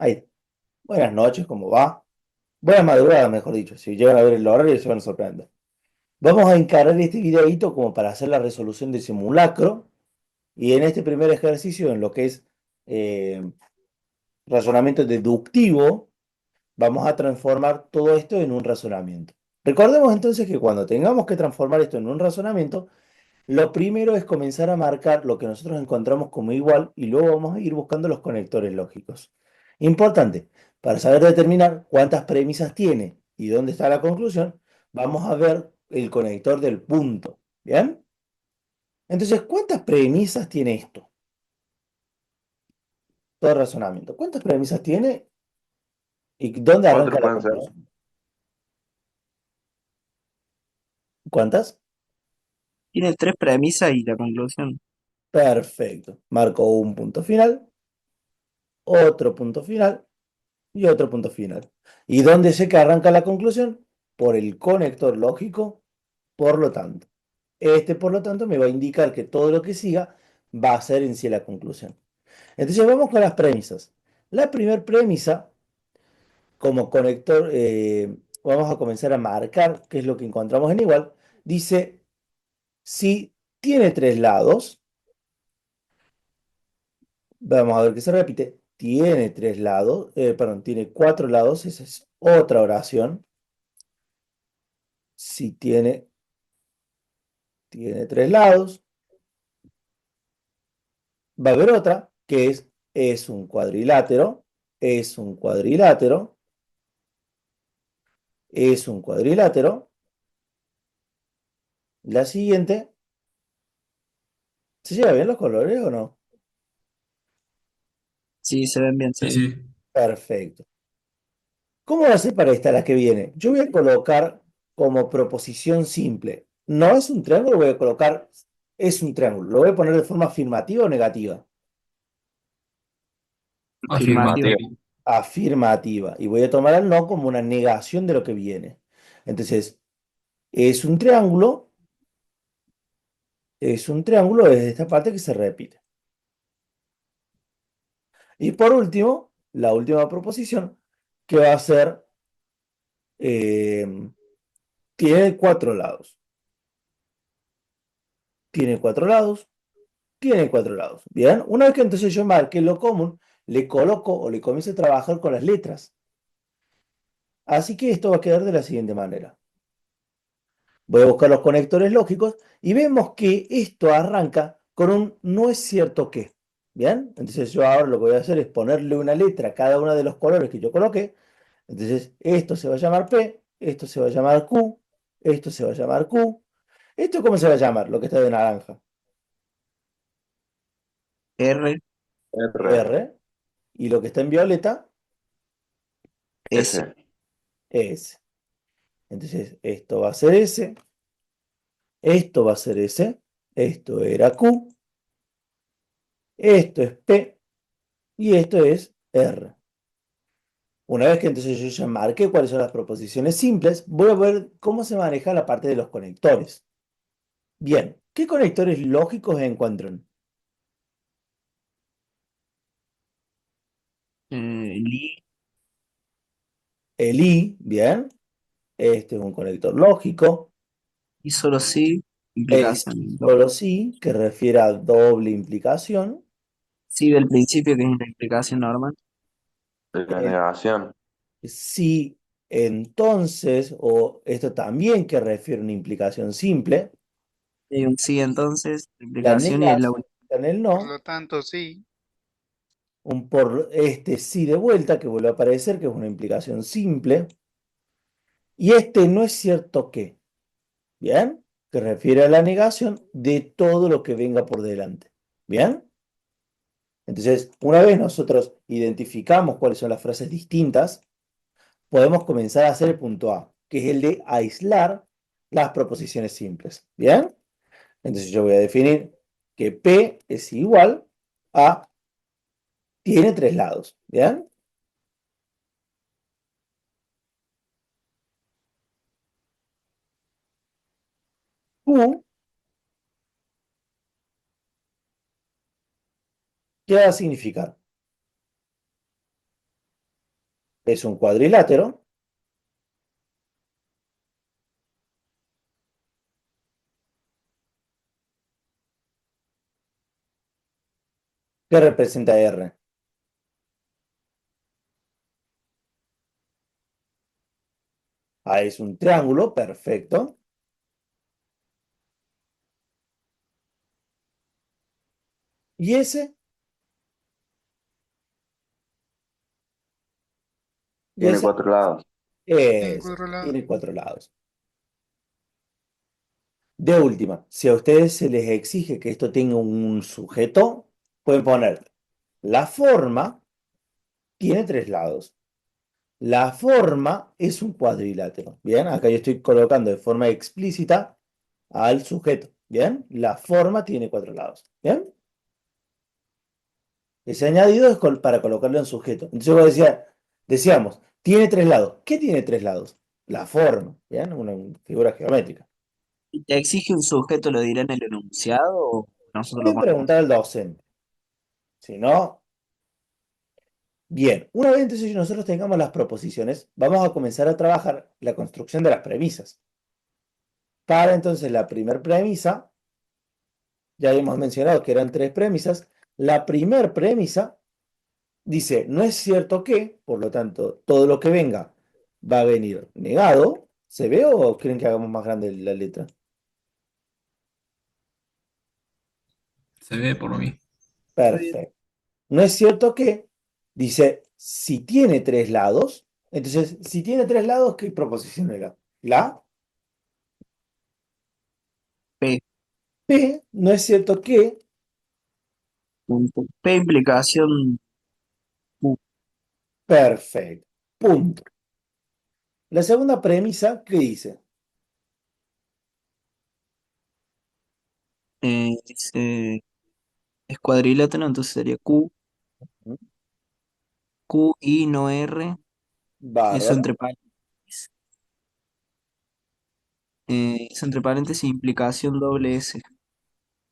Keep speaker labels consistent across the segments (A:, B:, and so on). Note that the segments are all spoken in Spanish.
A: Ahí. Buenas noches, ¿cómo va? Buenas madrugadas, mejor dicho. Si llegan a ver el horario se van a sorprender. Vamos a encarar este videíto como para hacer la resolución del simulacro. Y en este primer ejercicio, en lo que es eh, razonamiento deductivo, vamos a transformar todo esto en un razonamiento. Recordemos entonces que cuando tengamos que transformar esto en un razonamiento, lo primero es comenzar a marcar lo que nosotros encontramos como igual y luego vamos a ir buscando los conectores lógicos. Importante, para saber determinar cuántas premisas tiene y dónde está la conclusión, vamos a ver el conector del punto. ¿Bien? Entonces, ¿cuántas premisas tiene esto? Todo razonamiento. ¿Cuántas premisas tiene y dónde arranca
B: Cuatro
A: la
B: pueden ser.
A: conclusión? ¿Cuántas?
C: Tiene tres premisas y la conclusión.
A: Perfecto. Marco un punto final, otro punto final y otro punto final. ¿Y dónde sé que arranca la conclusión? Por el conector lógico, por lo tanto. Este, por lo tanto, me va a indicar que todo lo que siga va a ser en sí la conclusión. Entonces vamos con las premisas. La primera premisa, como conector, vamos a comenzar a marcar qué es lo que encontramos en igual. Dice, si tiene tres lados, vamos a ver que se repite, tiene tres lados, perdón, tiene cuatro lados, esa es otra oración. Si tiene tres lados, va a haber otra que es un cuadrilátero, es un cuadrilátero, es un cuadrilátero. La siguiente, ¿se lleva bien los colores o no?
C: Sí, se ven bien, se
D: Sí,
C: ven.
D: sí.
A: Perfecto. ¿Cómo va a ser para esta la que viene? Yo voy a colocar como proposición simple. No es un triángulo, voy a colocar, es un triángulo. Lo voy a poner de forma afirmativa o negativa.
C: Afirmativo.
D: Afirmativo.
A: Afirmativa. Y voy a tomar el no como una negación de lo que viene. Entonces, es un triángulo desde esta parte que se repite. Y por último, la última proposición, que va a ser, eh, tiene cuatro lados. Tiene cuatro lados, tiene cuatro lados. Bien, una vez que entonces yo marque lo común, le coloco o le comienzo a trabajar con las letras. Así que esto va a quedar de la siguiente manera. Voy a buscar los conectores lógicos y vemos que esto arranca con un no es cierto que. Bien, entonces yo ahora lo que voy a hacer es ponerle una letra a cada uno de los colores que yo coloqué. Entonces esto se va a llamar P, esto se va a llamar Q, esto se va a llamar Q. ¿Esto cómo se va a llamar? Lo que está de naranja.
C: R,
B: R,
A: R. Y lo que está en violeta
C: S.
B: S.
A: es. Entonces esto va a ser S, esto va a ser S, esto era Q, esto es P y esto es R. Una vez que entonces yo ya marqué cuáles son las proposiciones simples, voy a ver cómo se maneja la parte de los conectores. Bien, ¿qué conectores lógicos encuentran?
C: Li,
A: El I, bien, este es un conector lógico.
C: y solo sí,
A: El
C: implicación.
A: solo sí, que refiere a doble implicación.
C: Sí del principio, que es una implicación normal.
B: La
A: El
B: negación.
A: sí, entonces, o esto también que refiere a una implicación simple.
C: Hay un sí entonces,
A: La
C: implicación y es la
A: negación
C: única.
A: en el
E: Por
A: no.
E: lo tanto, sí.
A: Un por este sí de vuelta que vuelve a aparecer, que es una implicación simple. Y este no es cierto que, ¿bien? Que refiere a la negación de todo lo que venga por delante. ¿Bien? Entonces, una vez nosotros identificamos cuáles son las frases distintas, podemos comenzar a hacer el punto A, que es el de aislar las proposiciones simples. ¿Bien? Entonces yo voy a definir que P es igual a, tiene tres lados. ¿Bien? Q, ¿qué va a significar? es un cuadrilátero. ¿Qué representa R? Ah, es un triángulo, perfecto. ¿Y ese? ¿Y
B: Tiene
A: ese?
B: 4 lados.
D: Tiene
A: Es,
D: cuatro lados.
A: tiene cuatro lados. De última, si a ustedes se les exige que esto tenga un sujeto, pueden poner la forma tiene tres lados. La forma es un cuadrilátero. Bien, acá yo estoy colocando de forma explícita al sujeto. Bien, la forma tiene cuatro lados. Bien, ese añadido es para colocarlo en sujeto. Entonces decíamos, tiene tres lados. ¿Qué tiene tres lados? La forma. Bien, una figura geométrica.
C: Si te exige un sujeto, ¿lo dirá en el enunciado o nosotros lo
A: Pueden
C: ponemos?
A: preguntar al docente. Si no, bien. Una vez entonces nosotros tengamos las proposiciones, vamos a comenzar a trabajar la construcción de las premisas. Para entonces la primera premisa, ya habíamos mencionado que eran tres premisas. La primera premisa dice, no es cierto que, por lo tanto, todo lo que venga va a venir negado. ¿Se ve o quieren que hagamos más grande la letra?
E: Se ve por mí.
C: Está bien.
A: Perfecto. No es cierto que, dice, si tiene tres lados, entonces, si tiene tres lados, ¿qué proposición era? La
C: P,
A: P, no es cierto que,
C: punto. P implicación Q.
A: perfecto. Punto. La segunda premisa, ¿qué dice?
C: Dice, es cuadrilátero, entonces sería Q, Q, I, no R, eso
A: Bárbaro.
C: entre paréntesis. Eso entre paréntesis, implicación doble S.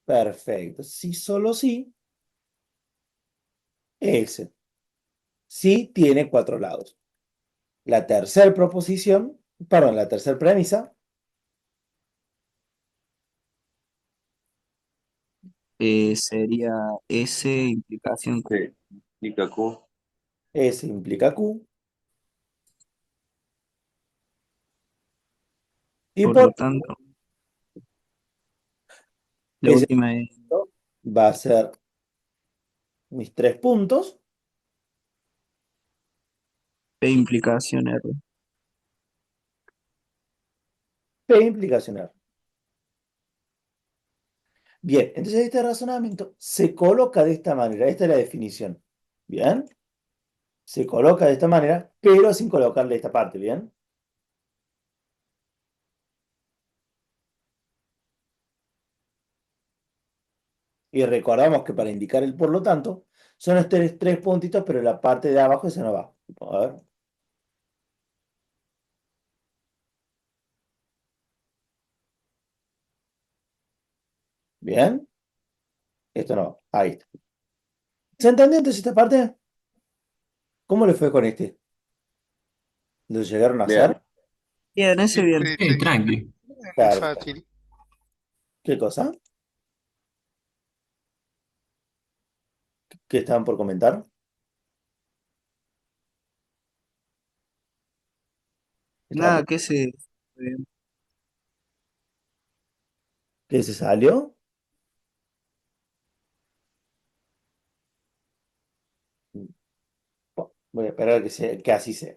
A: Perfecto. Si solo sí, ese. Sí tiene cuatro lados. La tercera proposición, perdón, la tercera premisa,
C: Sería S, implicación Q.
B: Sí. Implica Q.
A: S implica Q. Y
C: Por
A: por
C: lo tanto, la
A: ese
C: última es
A: va a ser mis tres puntos.
C: P, implicación R.
A: P implicación R. Bien, entonces este razonamiento se coloca de esta manera. Esta es la definición. Bien, se coloca de esta manera, pero sin colocarle esta parte. Bien. Y recordamos que para indicar el por lo tanto, son estos tres puntitos, pero la parte de abajo esa no va. A ver. Bien. Esto no. Ahí está. ¿Se entendió entonces esta parte? ¿Cómo le fue con este? ¿Lo llegaron a
B: Bien.
A: hacer?
C: Bien, ese
D: Sí,
C: bien.
E: Tranqui.
D: es muy
A: Perfecto.
D: fácil.
A: ¿Qué cosa? ¿Qué estaban por comentar? ¿Estaban
C: Nada,
A: por-
C: que ese. Bien.
A: ¿Qué se salió? Bueno, voy a esperar a que así sea.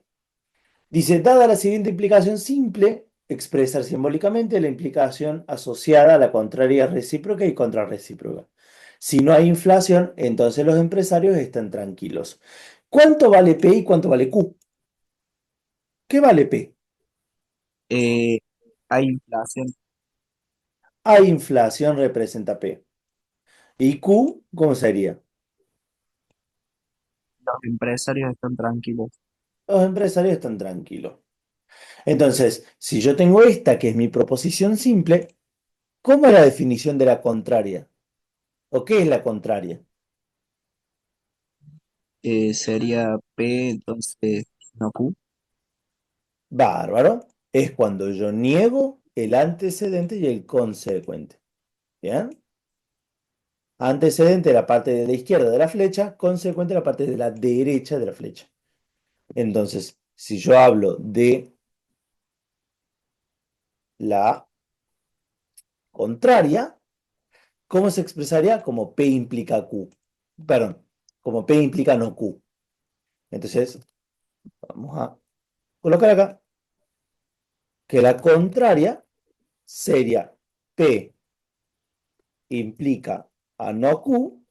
A: Dice, dada la siguiente implicación simple, expresar simbólicamente la implicación asociada a la contraria recíproca y contrarrecíproca. Si no hay inflación, entonces los empresarios están tranquilos. ¿Cuánto vale P y cuánto vale Q? ¿Qué vale P?
C: Eh, Hay inflación.
A: Hay inflación representa P. ¿Y Q cómo sería?
C: Los empresarios están tranquilos.
A: Los empresarios están tranquilos. Entonces, si yo tengo esta, que es mi proposición simple, ¿cómo es la definición de la contraria? ¿O qué es la contraria?
C: Sería P, entonces. no Q.
A: Bárbaro. Es cuando yo niego el antecedente y el consecuente. ¿Bien? Antecedente la parte de la izquierda de la flecha, consecuente la parte de la derecha de la flecha. Entonces, si yo hablo de la contraria, ¿cómo se expresaría? Como P implica Q. Perdón, como P implica no Q. Entonces, vamos a colocar acá que la contraria sería P implica a no Q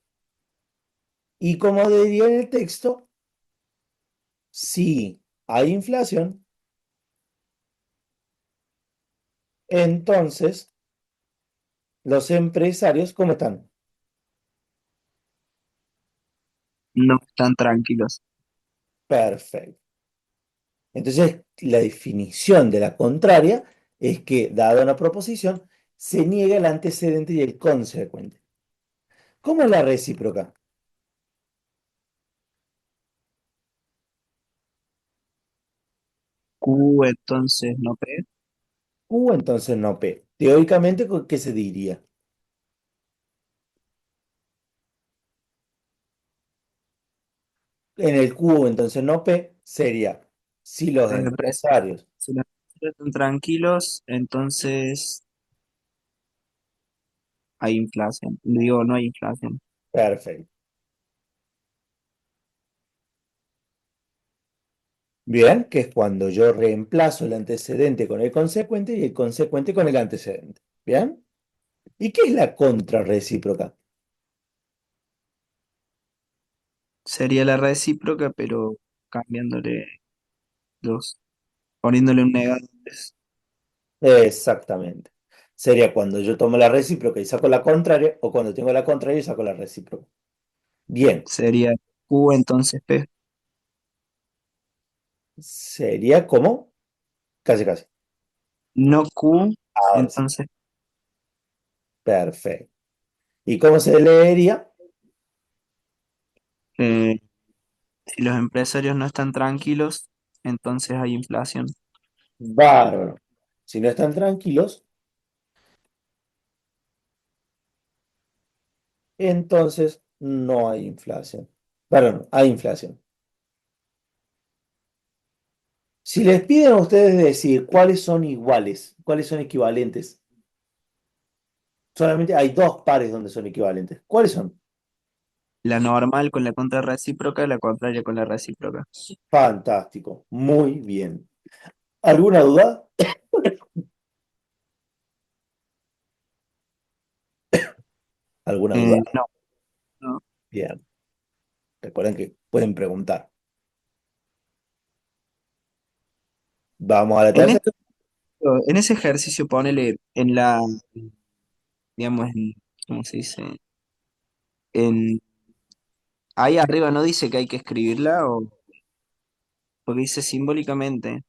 A: y como diría en el texto, si hay inflación, entonces los empresarios, ¿cómo están?
C: No están tranquilos.
A: Perfecto. Entonces, la definición de la contraria es que, dada una proposición, se niega el antecedente y el consecuente. ¿Cómo es la recíproca?
C: Q entonces no P.
A: Q, entonces no P. Teóricamente, ¿qué se diría? En el Q, entonces no P, sería si los
C: Los empresarios,
A: empresarios,
C: si los empresarios están tranquilos, entonces hay inflación. Digo, no hay inflación.
A: perfecto. Bien, que es cuando yo reemplazo el antecedente con el consecuente y el consecuente con el antecedente. ¿Bien? ¿Y qué es la contrarrecíproca?
C: Sería la recíproca, pero cambiándole los, poniéndole un negativo.
A: Exactamente. Sería cuando yo tomo la recíproca y saco la contraria, o cuando tengo la contraria y saco la recíproca. Bien,
C: Sería Q entonces P.
A: sería como, casi casi.
C: No Q,
A: Ahora sí,
C: entonces
A: perfecto. ¿Y cómo se leería?
C: eh, si los empresarios no están tranquilos, entonces hay inflación.
A: Bárbaro. Si no están tranquilos, entonces no hay inflación. Perdón, hay inflación. Si les piden a ustedes decir cuáles son iguales, cuáles son equivalentes, solamente hay dos pares donde son equivalentes. ¿Cuáles son?
C: La normal con la contrarrecíproca, la contraria con la recíproca.
A: Fantástico, muy bien. ¿Alguna duda? ¿Alguna duda?
C: No, no.
A: Bien. Recuerden que pueden preguntar. Vamos a la
C: En
A: tercera.
C: esto, en ese ejercicio ponele en la, digamos, ¿cómo se dice? En, ahí arriba no dice que hay que escribirla o porque dice simbólicamente,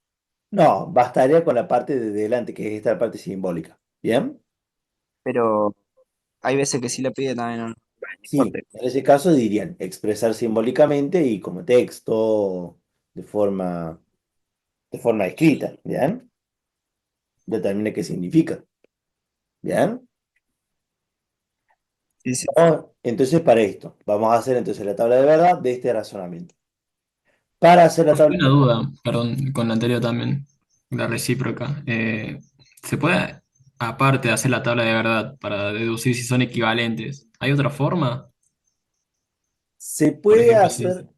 A: No, bastaría con la parte de delante, que es esta parte simbólica. ¿Bien?
C: pero hay veces que sí la pide también, no, bueno, no importa.
A: Sí, en ese caso dirían expresar simbólicamente y como texto, de forma, de forma escrita. ¿Bien? Determina qué significa. ¿Bien?
C: Sí, sí.
A: Entonces, para esto, vamos a hacer entonces la tabla de verdad de este razonamiento. Para hacer la tabla
E: Una duda, perdón, con la anterior también, la recíproca. ¿Se puede, aparte de hacer la tabla de verdad, para deducir si son equivalentes, hay otra forma?
A: se
E: Por
A: puede
E: ejemplo, sí.
A: hacer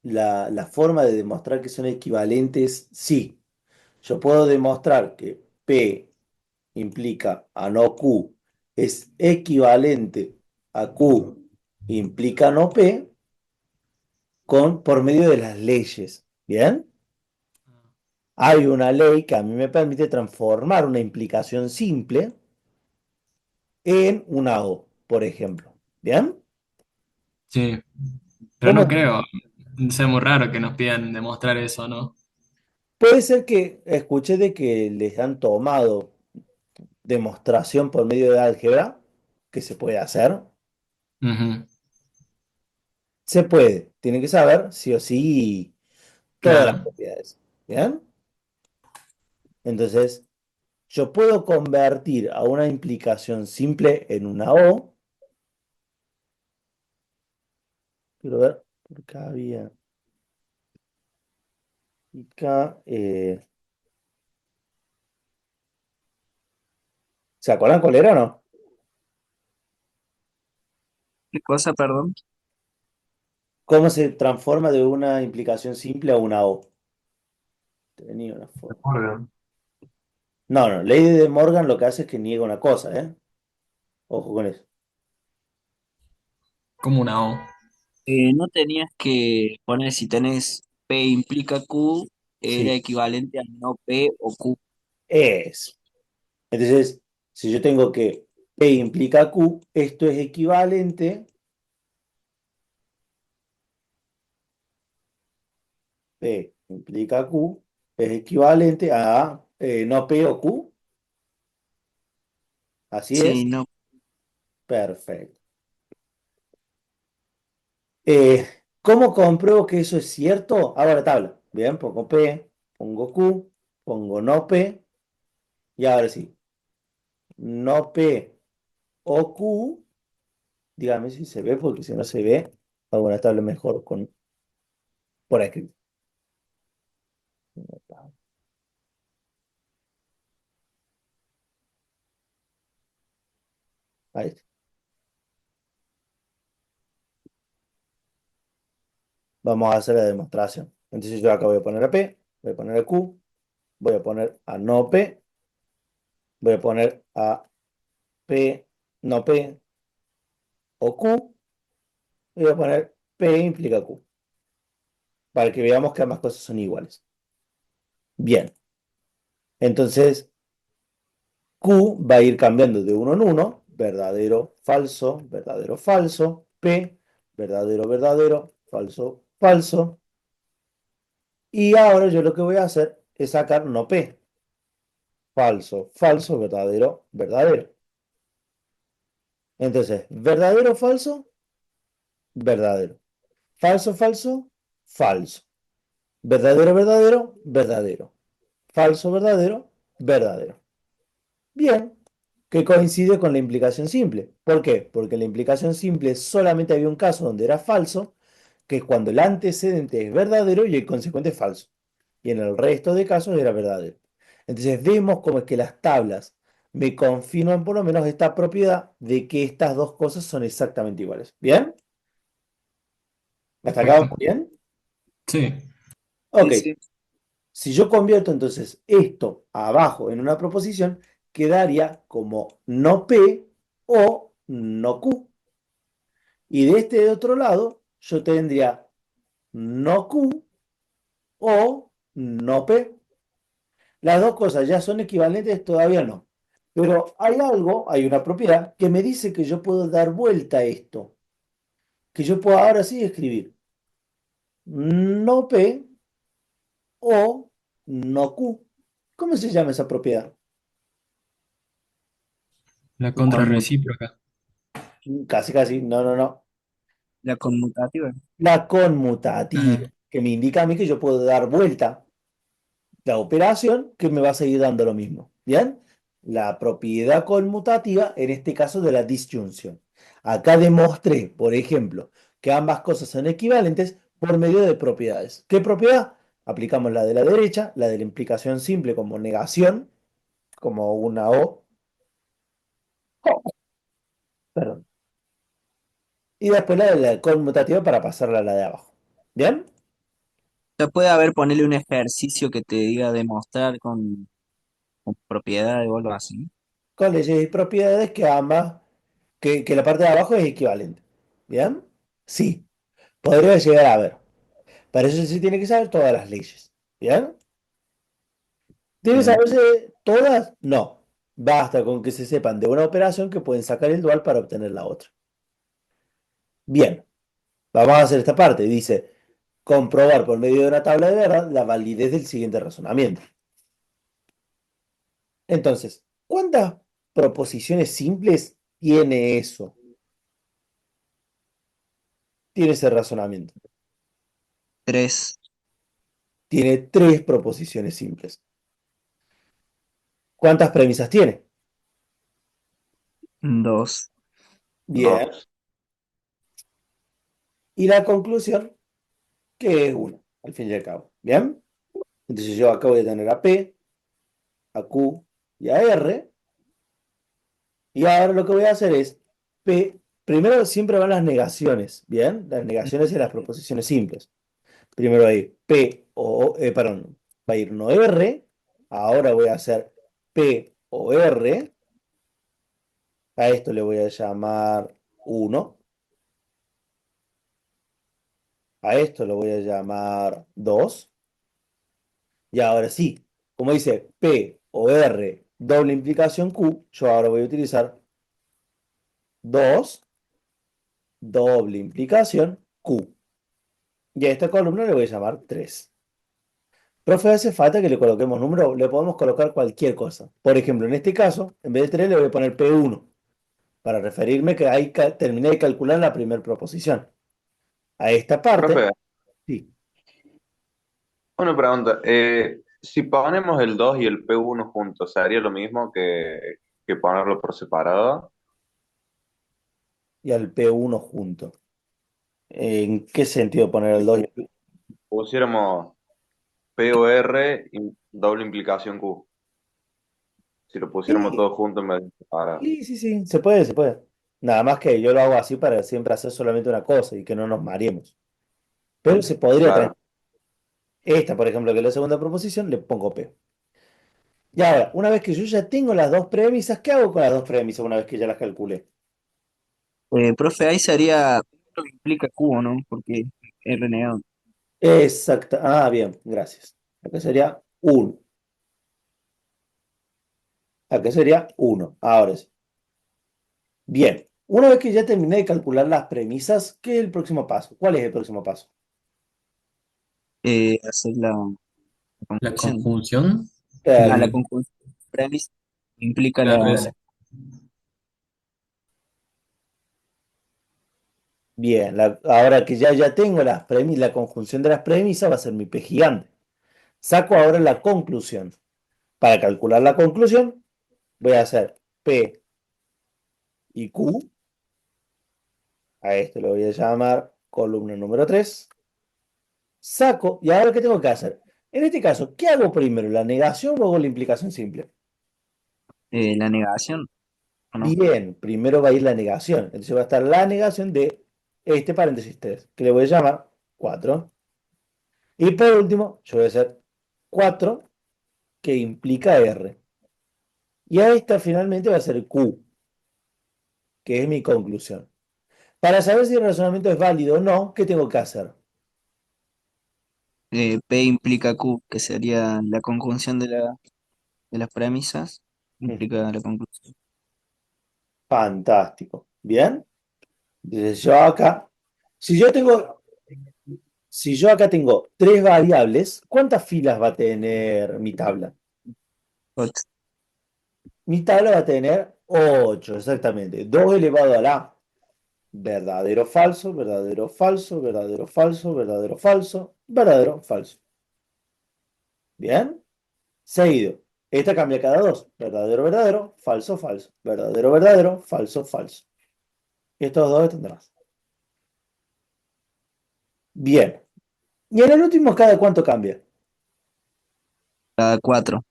A: la forma de demostrar que son equivalentes, sí. Yo puedo demostrar que P implica a no Q es equivalente a Q implica no P por medio de las leyes. ¿Bien? Hay una ley que a mí me permite transformar una implicación simple en una O, por ejemplo. ¿Bien?
E: Sí, pero
A: ¿Cómo?
E: no creo, sea muy raro que nos pidan demostrar eso, ¿no?
A: Puede ser que escuché de que les han tomado demostración por medio de álgebra, que se puede hacer.
E: Ujú.
A: Se puede, tienen que saber sí o sí todas las
E: Claro.
A: propiedades. ¿Bien? Entonces, yo puedo convertir a una implicación simple en una O. Quiero ver, por acá había. Y acá, ¿se acuerdan cuál era o no?
C: ¿Qué cosa, perdón?
A: ¿Cómo se transforma de una implicación simple a una O? Tenía una forma.
B: Morgan.
A: No, no, ley de Morgan lo que hace es que niega una cosa, ¿eh? Ojo con eso.
E: Como una O.
C: No tenías que poner si tenés P implica Q, era
A: Sí,
C: equivalente a no P o Q.
A: es. Entonces, si yo tengo que P implica Q, esto es equivalente, P implica Q, es equivalente a no P o Q. Así
C: Sí,
A: es.
C: no.
A: Perfecto. ¿Cómo compruebo que eso es cierto? Hago la tabla. Bien, pongo P, pongo Q, pongo no P, y ahora sí, no P o Q, dígame si se ve, porque si no se ve, hago una tabla mejor por aquí. Ahí está. Vamos a hacer la demostración. Entonces yo acá voy a poner a P, voy a poner a Q, voy a poner a no P, voy a poner a P, no P o Q, y voy a poner P implica Q, para que veamos que ambas cosas son iguales. Bien, entonces Q va a ir cambiando de uno en uno, verdadero, falso, P, verdadero, falso, falso. Y ahora yo lo que voy a hacer es sacar no P, falso, verdadero. Entonces, verdadero. Falso, falso. Verdadero. Falso, verdadero. Bien, que coincide con la implicación simple. ¿Por qué? Porque en la implicación simple solamente había un caso donde era falso, que es cuando el antecedente es verdadero y el consecuente es falso. Y en el resto de casos era verdadero. Entonces vemos cómo es que las tablas me confirman por lo menos esta propiedad de que estas dos cosas son exactamente iguales. ¿Bien? ¿Hasta acá vamos
E: Perfecto.
A: bien?
E: Sí.
A: Ok.
C: Sí, sí.
A: Si yo convierto entonces esto abajo en una proposición, quedaría como no P o no Q. Y de este otro lado, yo tendría no Q o no P. Las dos cosas ya son equivalentes, todavía no. Pero hay algo, hay una propiedad que me dice que yo puedo dar vuelta a esto. Que yo puedo ahora sí escribir no P o no Q. ¿Cómo se llama esa propiedad?
E: La
C: Conmu-
E: contrarrecíproca.
A: Casi, casi, no, no, no.
C: la conmutativa.
A: La conmutativa,
E: Ah,
A: que me indica a mí que yo puedo dar vuelta la operación que me va a seguir dando lo mismo. ¿Bien? La propiedad conmutativa, en este caso de la disyunción. Acá demostré, por ejemplo, que ambas cosas son equivalentes por medio de propiedades. ¿Qué propiedad? Aplicamos la de la derecha, la de la implicación simple como negación, como una O, perdón, y después la de la conmutativa para pasarla a la de abajo. ¿Bien?
C: O sea, puede haber ponerle un ejercicio que te diga demostrar con propiedades o algo así, ¿no?
A: Con leyes y propiedades que ambas, que la parte de abajo es equivalente. ¿Bien? Sí, podría llegar a ver. Para eso sí tiene que saber todas las leyes. ¿Bien? ¿Debe
C: Bien.
A: saberse todas? No. Basta con que se sepan de una operación que pueden sacar el dual para obtener la otra. Bien, vamos a hacer esta parte. Dice, comprobar por medio de una tabla de verdad la validez del siguiente razonamiento. Entonces, ¿cuántas proposiciones simples tiene eso? Tiene ese razonamiento.
C: 3.
A: tiene tres proposiciones simples. ¿Cuántas premisas tiene?
C: Dos.
A: Bien.
B: Dos.
A: Y la conclusión, que es una, al fin y al cabo. Bien. Entonces yo acá voy a tener a P, a Q y a R. Y ahora lo que voy a hacer es P. Primero siempre van las negaciones. Bien. Las negaciones y las proposiciones simples. Primero va a ir P o, perdón, va a ir no R. Ahora voy a hacer P o R. A esto le voy a llamar uno. A esto lo voy a llamar 2. Y ahora sí, como dice P o R doble implicación Q, yo ahora voy a utilizar 2 doble implicación Q. Y a esta columna le voy a llamar 3. Profe, hace falta que le coloquemos número, le podemos colocar cualquier cosa. Por ejemplo, en este caso, en vez de 3 le voy a poner P1 para referirme que ahí terminé de calcular la primera proposición. A esta parte,
B: Profe,
A: sí.
B: una pregunta. Si ponemos el 2 y el P1 juntos, ¿sería lo mismo que ponerlo por separado?
A: Y al P1 junto. ¿En qué sentido poner el
B: Si
A: 2?
B: pusiéramos P o R y doble implicación Q. Si lo pusiéramos
A: Sí,
B: todos juntos en vez de separado.
A: sí, sí, sí, se puede, se puede. Nada más que yo lo hago así para siempre hacer solamente una cosa y que no nos mareemos. Pero se podría traer
B: Claro.
A: esta, por ejemplo, que es la segunda proposición, le pongo P. Y ahora, una vez que yo ya tengo las dos premisas, ¿qué hago con las dos premisas una vez que ya las calculé?
C: Profe, ahí sería lo que implica Q, ¿no? Porque es renegado.
A: Exacto. Ah, bien, gracias. Acá sería 1. Acá sería 1. Ahora sí. Bien. Una vez que ya terminé de calcular las premisas, ¿qué es el próximo paso? ¿Cuál es el próximo paso?
C: Hacer la
E: La
C: conclusión.
E: conjunción,
C: A la
A: El-
C: conclusión premis implica
E: la
C: la.
E: res-
A: Bien, ahora que ya tengo las la conjunción de las premisas, va a ser mi P gigante. Saco ahora la conclusión. Para calcular la conclusión, voy a hacer P y Q. A esto lo voy a llamar columna número 3. Saco, y ahora ¿qué tengo que hacer? En este caso, ¿qué hago primero? ¿La negación o hago la implicación simple?
C: La negación, ¿o no?
A: Bien, primero va a ir la negación. Entonces va a estar la negación de este paréntesis 3, que le voy a llamar 4. Y por último, yo voy a hacer 4 que implica R. Y a esta finalmente va a ser Q, que es mi conclusión. Para saber si el razonamiento es válido o no, ¿qué tengo que hacer?
C: P implica Q, que sería la conjunción de las premisas,
A: Ujú.
C: implica la conclusión.
A: Fantástico. Bien. Entonces yo acá, si yo tengo, si yo acá tengo tres variables, ¿cuántas filas va a tener mi tabla?
C: Ocho.
A: Mi tabla va a tener 8, exactamente. 2 elevado a la verdadero, falso, verdadero, falso, verdadero, falso, verdadero, falso, verdadero, falso. Bien. Seguido. Esta cambia cada dos. Verdadero, verdadero, falso, falso. Verdadero, verdadero, falso, falso. Y estos dos están de más. Bien. Y en el último, ¿cada cuánto cambia?
C: Cada cuatro.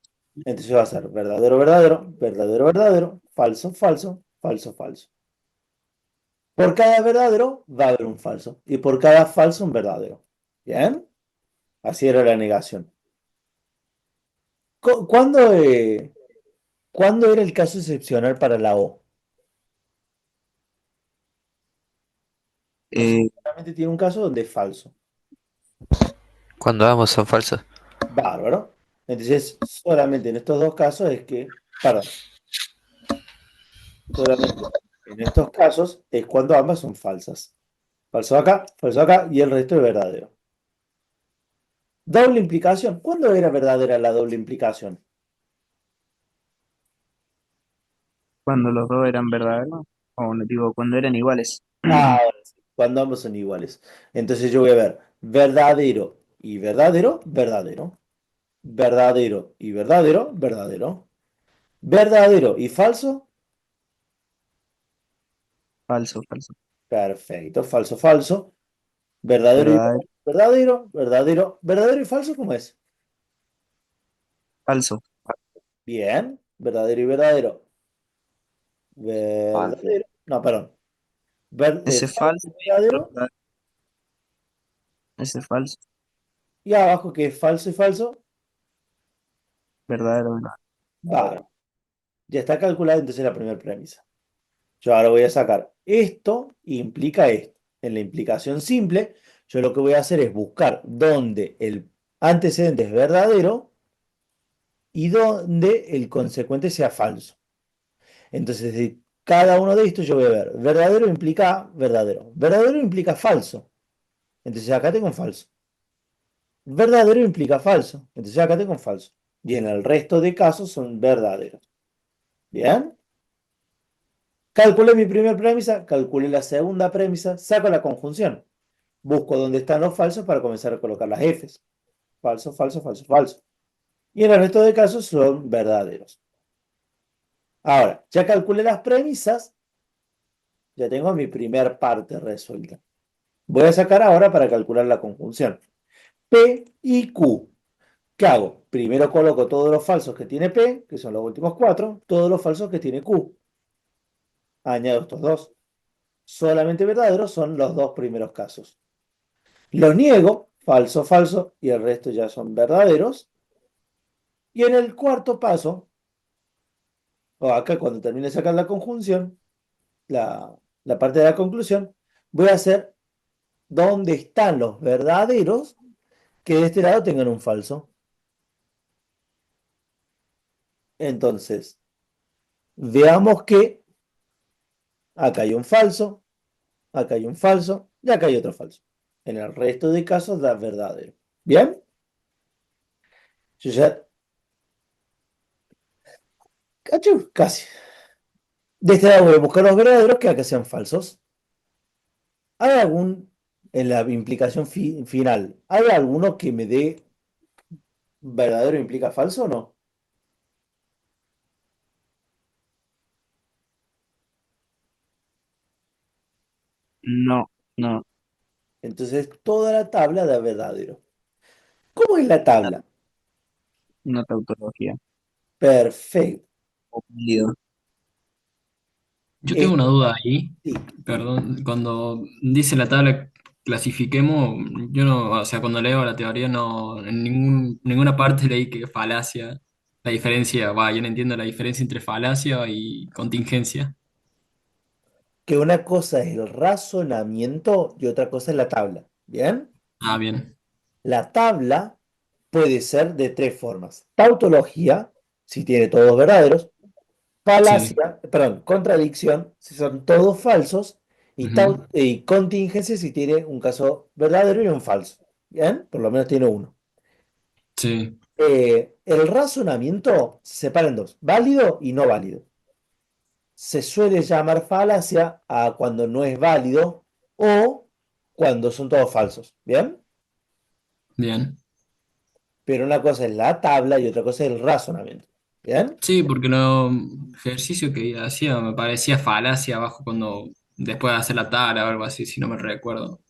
A: Entonces va a ser verdadero, verdadero, verdadero, verdadero, falso, falso, falso, falso. Por cada verdadero va a haber un falso. Y por cada falso un verdadero. ¿Bien? Así era la negación. ¿Cuándo, cuándo era el caso excepcional para la O? O sea,
C: Eh,
A: solamente tiene un caso donde es falso.
D: Cuando ambos son falsos.
A: Bárbaro. Entonces, solamente en estos dos casos es que, perdón, solamente en estos casos es cuando ambas son falsas. Falso acá y el resto es verdadero. Doble implicación. ¿Cuándo era verdadera la doble implicación?
C: cuando los dos eran verdaderos, o no digo, cuando eran iguales.
A: Ahora sí, cuando ambos son iguales. Entonces yo voy a ver verdadero y verdadero, verdadero. Verdadero y verdadero, verdadero. Verdadero y falso,
C: Falso, falso.
A: perfecto. Falso, falso. Verdadero y
C: Verdadero,
A: verdadero, verdadero, verdadero y falso, ¿cómo es?
C: falso.
A: Bien. Verdadero y verdadero.
B: Falso.
A: Verdadero. No, perdón.
C: Ese
A: Falso
C: falso
A: y
C: y otro
A: verdadero.
C: verdadero. Ese falso.
A: Y abajo, que es falso y falso,
C: Verdadero, verdadero.
A: va. Ya está calculada entonces la primera premisa. Yo ahora voy a sacar esto implica esto. En la implicación simple, yo lo que voy a hacer es buscar dónde el antecedente es verdadero y dónde el consecuente sea falso. Entonces, de cada uno de estos yo voy a ver, verdadero implica verdadero, verdadero implica falso. Entonces acá tengo un falso. Verdadero implica falso. Entonces acá tengo un falso. Y en el resto de casos son verdaderos. ¿Bien? Calculé mi primera premisa, calculé la segunda premisa, saco la conjunción. Busco dónde están los falsos para comenzar a colocar las Fs. Falso, falso, falso, falso. Y en el resto de casos son verdaderos. Ahora, ya calculé las premisas, ya tengo mi primer parte resuelta. Voy a sacar ahora para calcular la conjunción. P y Q. ¿Qué hago? Primero coloco todos los falsos que tiene P, que son los últimos cuatro, todos los falsos que tiene Q. Añado estos dos. Solamente verdaderos son los dos primeros casos. Los niego, falso, falso, y el resto ya son verdaderos. Y en el cuarto paso, o acá cuando termine de sacar la conjunción, la parte de la conclusión, voy a hacer dónde están los verdaderos que de este lado tengan un falso. Entonces, veamos que acá hay un falso, acá hay un falso y acá hay otro falso. En el resto de casos da verdadero. ¿Bien? Yo ya... Cachú, casi. De este lado voy a buscar los verdaderos que acá sean falsos. ¿Hay algún, en la implicación final, hay alguno que me dé verdadero implica falso o no?
C: No, no,
A: Entonces toda la tabla da verdadero. ¿Cómo es la tabla?
C: no tautología.
A: Perfecto.
C: Válido.
E: Yo tengo
A: Es-
E: una duda ahí,
A: sí.
E: perdón, cuando dice la tabla clasifiquemos, yo no, o sea, cuando leo la teoría no, en ninguna parte leí que falacia, la diferencia, va, yo no entiendo la diferencia entre falacia y contingencia.
A: Que una cosa es el razonamiento y otra cosa es la tabla. ¿Bien?
E: Ah, bien,
A: La tabla puede ser de tres formas. Tautología, si tiene todos verdaderos.
E: sí.
A: Falacia, perdón, contradicción, si son todos falsos. Y,
E: Ujú.
A: y contingencia, si tiene un caso verdadero y un falso. ¿Bien? Por lo menos tiene uno.
E: Sí,
A: El razonamiento se separa en dos, válido y no válido. Se suele llamar falacia a cuando no es válido o cuando son todos falsos. ¿Bien?
E: bien.
A: Pero una cosa es la tabla y otra cosa es el razonamiento. ¿Bien?
E: Sí, porque lo ejercicio que hacía me parecía falacia abajo cuando después de hacer la tabla o algo así, si no me recuerdo.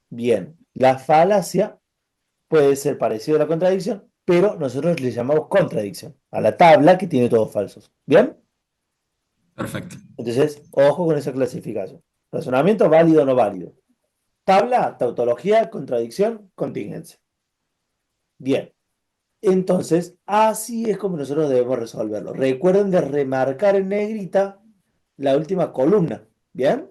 A: Bien. La falacia puede ser parecido a la contradicción, pero nosotros le llamamos contradicción a la tabla que tiene todos falsos. ¿Bien?
E: Perfecto.
A: Entonces, ojo con esa clasificación. Razonamiento válido o no válido. Tabla, tautología, contradicción, contingencia. Bien. Entonces, así es como nosotros debemos resolverlo. Recuerden de remarcar en negrita la última columna. ¿Bien?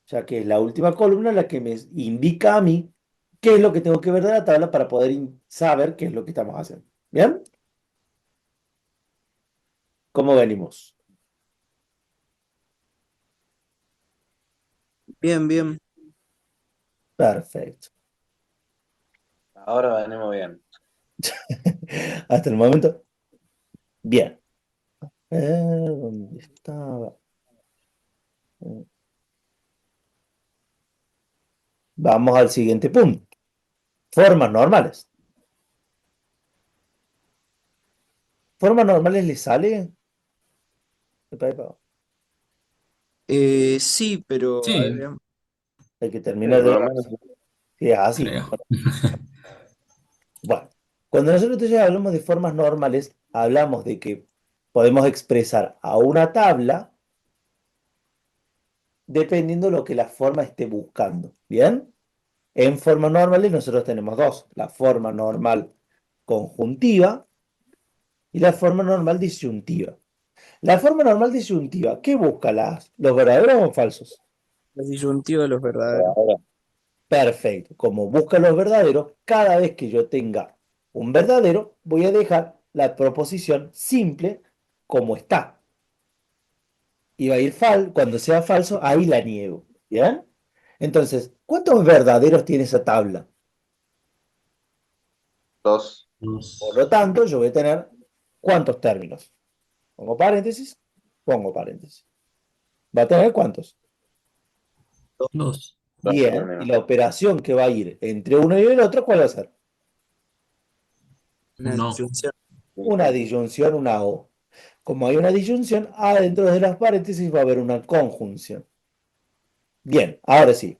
A: Ya que es la última columna la que me indica a mí qué es lo que tengo que ver de la tabla para poder saber qué es lo que estamos haciendo. ¿Bien? ¿Cómo venimos?
C: Bien, bien.
A: Perfecto.
B: Ahora venimos bien.
A: Hasta el momento. Bien. ¿Dónde estaba? Vamos al siguiente punto. Formas normales. ¿Formas normales le sale? De para ahí para abajo.
C: Sí, pero a ver,
E: Sí,
C: veamos.
A: Hay que
B: Sí,
A: terminar de
B: por lo
A: ver
B: menos.
A: si es así.
E: creo.
A: Bueno, cuando nosotros entonces hablamos de formas normales, hablamos de que podemos expresar a una tabla dependiendo de lo que la forma esté buscando. ¿Bien? En formas normales nosotros tenemos dos, la forma normal conjuntiva y la forma normal disyuntiva. La forma normal disyuntiva, ¿qué busca los verdaderos o falsos?
C: La disyuntiva de los verdaderos.
A: Perfecto. Como busca los verdaderos, cada vez que yo tenga un verdadero, voy a dejar la proposición simple como está. Y va a ir cuando sea falso, ahí la niego. ¿Bien? Entonces, ¿cuántos verdaderos tiene esa tabla?
B: Dos.
A: Por lo tanto, yo voy a tener ¿cuántos términos? Pongo paréntesis, pongo paréntesis. ¿Va a tener cuántos?
E: Dos.
B: Dos
A: Bien, y
B: términos.
A: la operación que va a ir entre uno y el otro, ¿cuál va a ser?
C: Una
E: No.
C: disyunción.
A: Una disyunción, una O. Como hay una disyunción, adentro de las paréntesis va a haber una conjunción. Bien, ahora sí.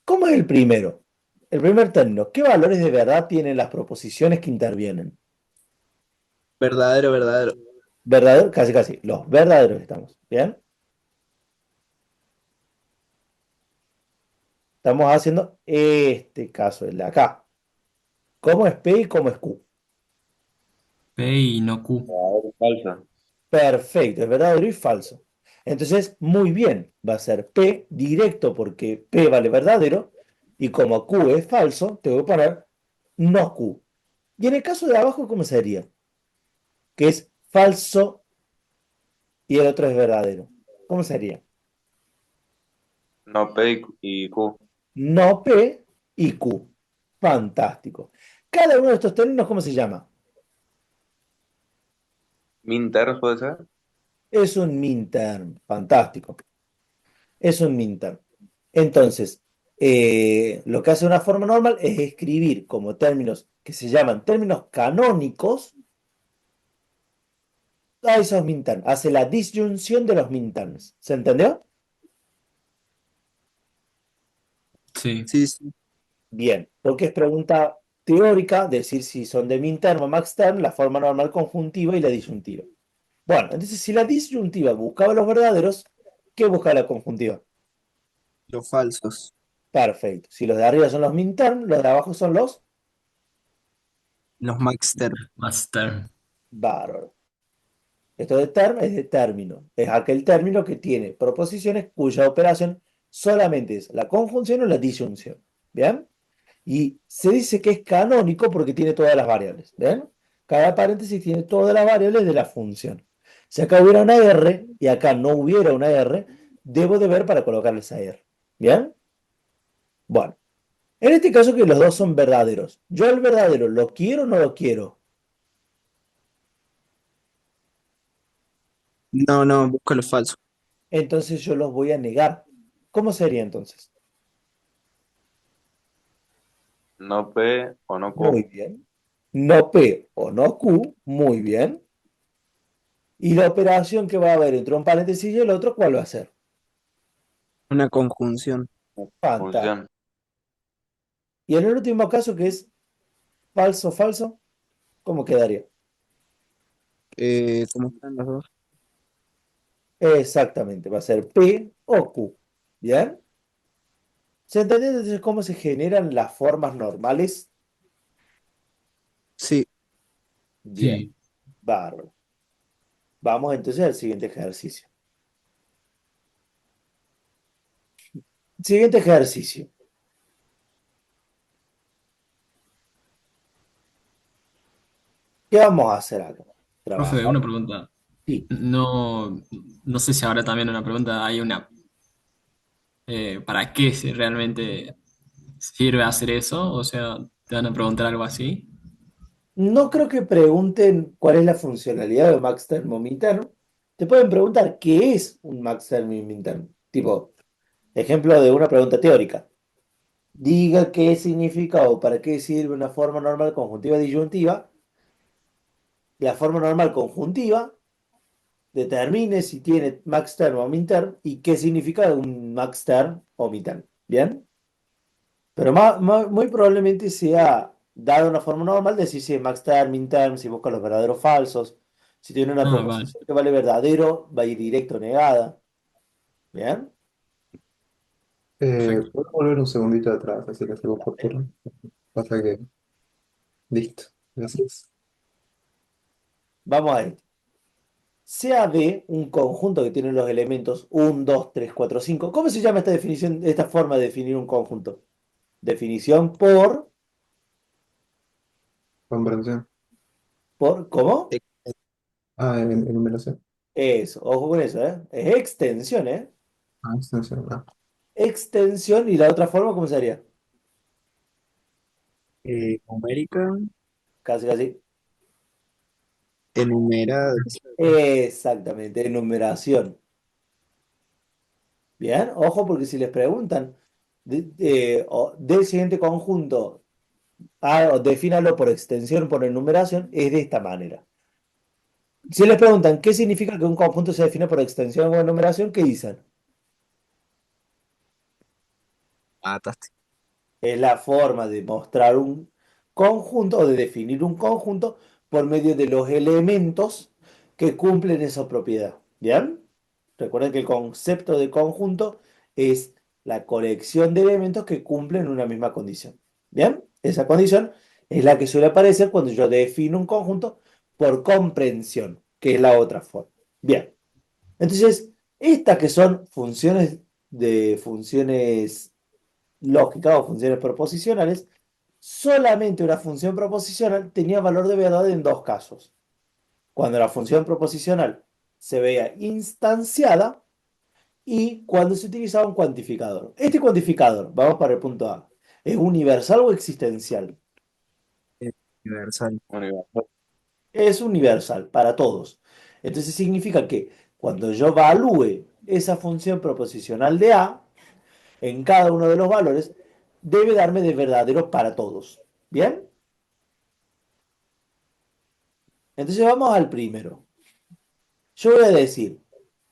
A: ¿Cómo es el primero? El primer término. ¿Qué valores de verdad tienen las proposiciones que intervienen?
C: Verdadero, verdadero.
A: Verdadero, casi, casi. Los verdaderos estamos. Bien. Estamos haciendo este caso, el de acá. ¿Cómo es P y cómo es Q?
E: P y no Q.
B: Verdadero y falso.
A: Perfecto, es verdadero y falso. Entonces, muy bien, va a ser P directo porque P vale verdadero y como Q es falso, te voy a poner no Q. Y en el caso de abajo, ¿cómo sería? Que es falso y el otro es verdadero. ¿Cómo sería?
B: No P y Q.
A: No P y Q. Fantástico. Cada uno de estos términos, ¿cómo se llama?
B: Minter puede ser.
A: Es un minterm. Fantástico. Es un minterm. Entonces, lo que hace una forma normal es escribir como términos que se llaman términos canónicos a esos minterms. Hace la disyunción de los minterms. ¿Se entendió?
E: Sí.
C: Sí, sí.
A: Bien, porque es pregunta teórica decir si son de minterm o maxterm, la forma normal conjuntiva y la disyuntiva. Bueno, entonces si la disyuntiva buscaba los verdaderos, ¿qué busca la conjuntiva?
C: Los falsos.
A: Perfecto. Si los de arriba son los minterm, los de abajo son los
C: Los maxter.
E: Master.
A: bárbaros. Esto de term es de término. Es aquel término que tiene proposiciones cuya operación solamente es la conjunción o la disyunción. ¿Bien? Y se dice que es canónico porque tiene todas las variables. ¿Ven? Cada paréntesis tiene todas las variables de la función. Si acá hubiera una R y acá no hubiera una R, debo de ver para colocarle esa R. ¿Bien? Bueno, en este caso que los dos son verdaderos. Yo el verdadero, ¿lo quiero o no lo quiero?
C: No, no, busca los falsos.
A: Entonces yo los voy a negar. ¿Cómo sería entonces?
B: No P o no
A: Muy
B: Q.
A: bien. No P o no Q, muy bien. Y la operación que va a haber entre un paréntesis y el otro, ¿cuál va a ser?
C: Una conjunción.
A: Fantástico.
B: Función.
A: Y en el último caso, que es falso, falso, ¿cómo quedaría?
C: ¿Cómo están los dos?
A: Exactamente, va a ser P o Q. ¿Bien? ¿Se entiende entonces cómo se generan las formas normales?
C: Sí.
A: Bien,
E: Sí.
A: bárbaro. Vamos entonces al siguiente ejercicio. Siguiente ejercicio. ¿Qué vamos a hacer acá?
E: Profe,
A: Trabajar.
E: una pregunta.
A: Sí.
E: No, no sé si habrá también una pregunta. Hay una. ¿Para qué si realmente sirve hacer eso? O sea, te van a preguntar algo así.
A: No creo que pregunten cuál es la funcionalidad de Max Thermometer. Te pueden preguntar qué es un Max Thermometer. Tipo, ejemplo de una pregunta teórica. diga qué significa o para qué sirve una forma normal conjuntiva disyuntiva. La forma normal conjuntiva determine si tiene max term o min term y qué significa un max term o min term. ¿Bien? Pero muy probablemente sea, dada una forma normal, decir si es max term, min term, si busca los verdaderos falsos. Si tiene una
E: Ah, vale.
A: proposición que vale verdadero, va a ir directo o negada. ¿Bien?
E: Perfecto.
F: ¿Puedo volver un segundito atrás? Así que hacemos por turno. Pasa que. Listo. Gracias.
A: Vamos a ver. Sea B un conjunto que tiene los elementos 1, 2, 3, 4, 5. ¿Cómo se llama esta definición, esta forma de definir un conjunto? Definición
F: Comprensión.
A: ¿cómo?
F: Ah, en enumeración.
A: Eso, ojo con eso, ¿eh? Es extensión, ¿eh?
F: Ah, extensión. Ah.
A: Extensión y la otra forma, ¿cómo sería?
C: Numérica,
A: Casi, casi.
C: enumerada.
A: Exactamente, enumeración. Bien, ojo porque si les preguntan del siguiente conjunto, defínalo por extensión, por enumeración, es de esta manera. Si les preguntan qué significa que un conjunto se define por extensión o enumeración, ¿qué dicen?
C: Mataste.
A: Es la forma de mostrar un conjunto o de definir un conjunto por medio de los elementos que cumplen esa propiedad. ¿Bien? Recuerden que el concepto de conjunto es la colección de elementos que cumplen una misma condición. ¿Bien? Esa condición es la que suele aparecer cuando yo defino un conjunto por comprensión, que es la otra forma. Bien. Entonces, estas que son funciones lógicas o funciones proposicionales, solamente una función proposicional tenía valor de verdad en dos casos. Cuando la función proposicional se veía instanciada y cuando se utilizaba un cuantificador. Este cuantificador, vamos para el punto A, ¿es universal o existencial?
C: Universal.
B: Universal.
A: Es universal para todos. Entonces significa que cuando yo evalúe esa función proposicional de A, en cada uno de los valores, debe darme de verdadero para todos. ¿Bien? Entonces vamos al primero. Yo voy a decir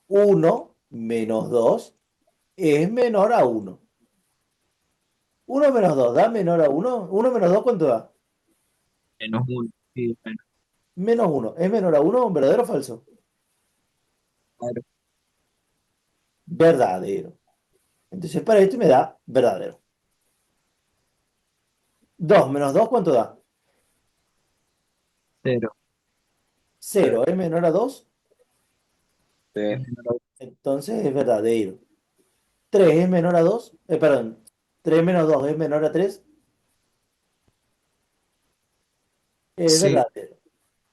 A: 1 - 2 es menor a 1. 1 - 2 da menor a 1. 1 - 2, ¿cuánto da?
C: -1. Sí, bueno,
A: -1. ¿Es menor a 1? ¿Verdadero o falso?
C: claro.
A: Verdadero. Entonces para esto me da verdadero. 2 - 2, ¿cuánto da?
C: 0.
A: 0. ¿Es menor a 2?
B: Sí,
C: Es menor a
A: Entonces es verdadero. 3 es menor a 2. Perdón. 3 menos 2 es menor a 3. Es
C: Sí,
A: verdadero.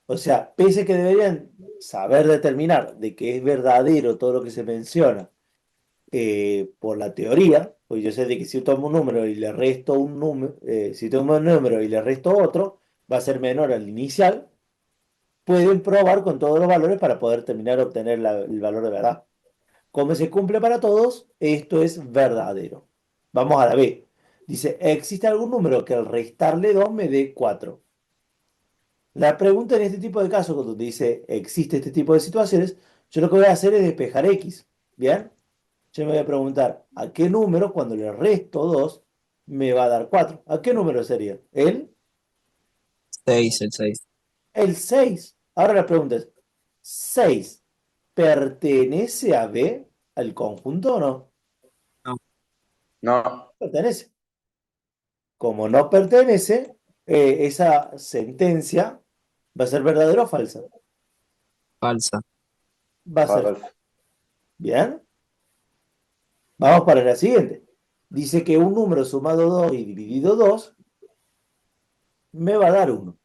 A: O sea, pese que deberían saber determinar de que es verdadero todo lo que se menciona por la teoría, pues yo sé de que si tomo un número y le resto un número, si tomo un número y le resto otro, va a ser menor al inicial, pueden probar con todos los valores para poder terminar de obtener el valor de verdad. Como se cumple para todos, esto es verdadero. Vamos a la B. Dice, ¿existe algún número que al restarle 2 me dé 4? La pregunta en este tipo de casos, cuando te dice existe este tipo de situaciones, yo lo que voy a hacer es despejar X. ¿Bien? Yo me voy a preguntar, ¿a qué número cuando le resto 2 me va a dar 4? ¿A qué número sería?
C: el 6.
A: El 6. Ahora la pregunta es, ¿6 pertenece a B, al conjunto o no?
C: No,
B: no,
A: Pertenece. Como no pertenece, esa sentencia va a ser verdadera o falsa.
C: falsa.
A: Va a ser
B: falso.
A: falsa. ¿Bien? Vamos para la siguiente. Dice que un número sumado 2 y dividido 2 me va a dar 1.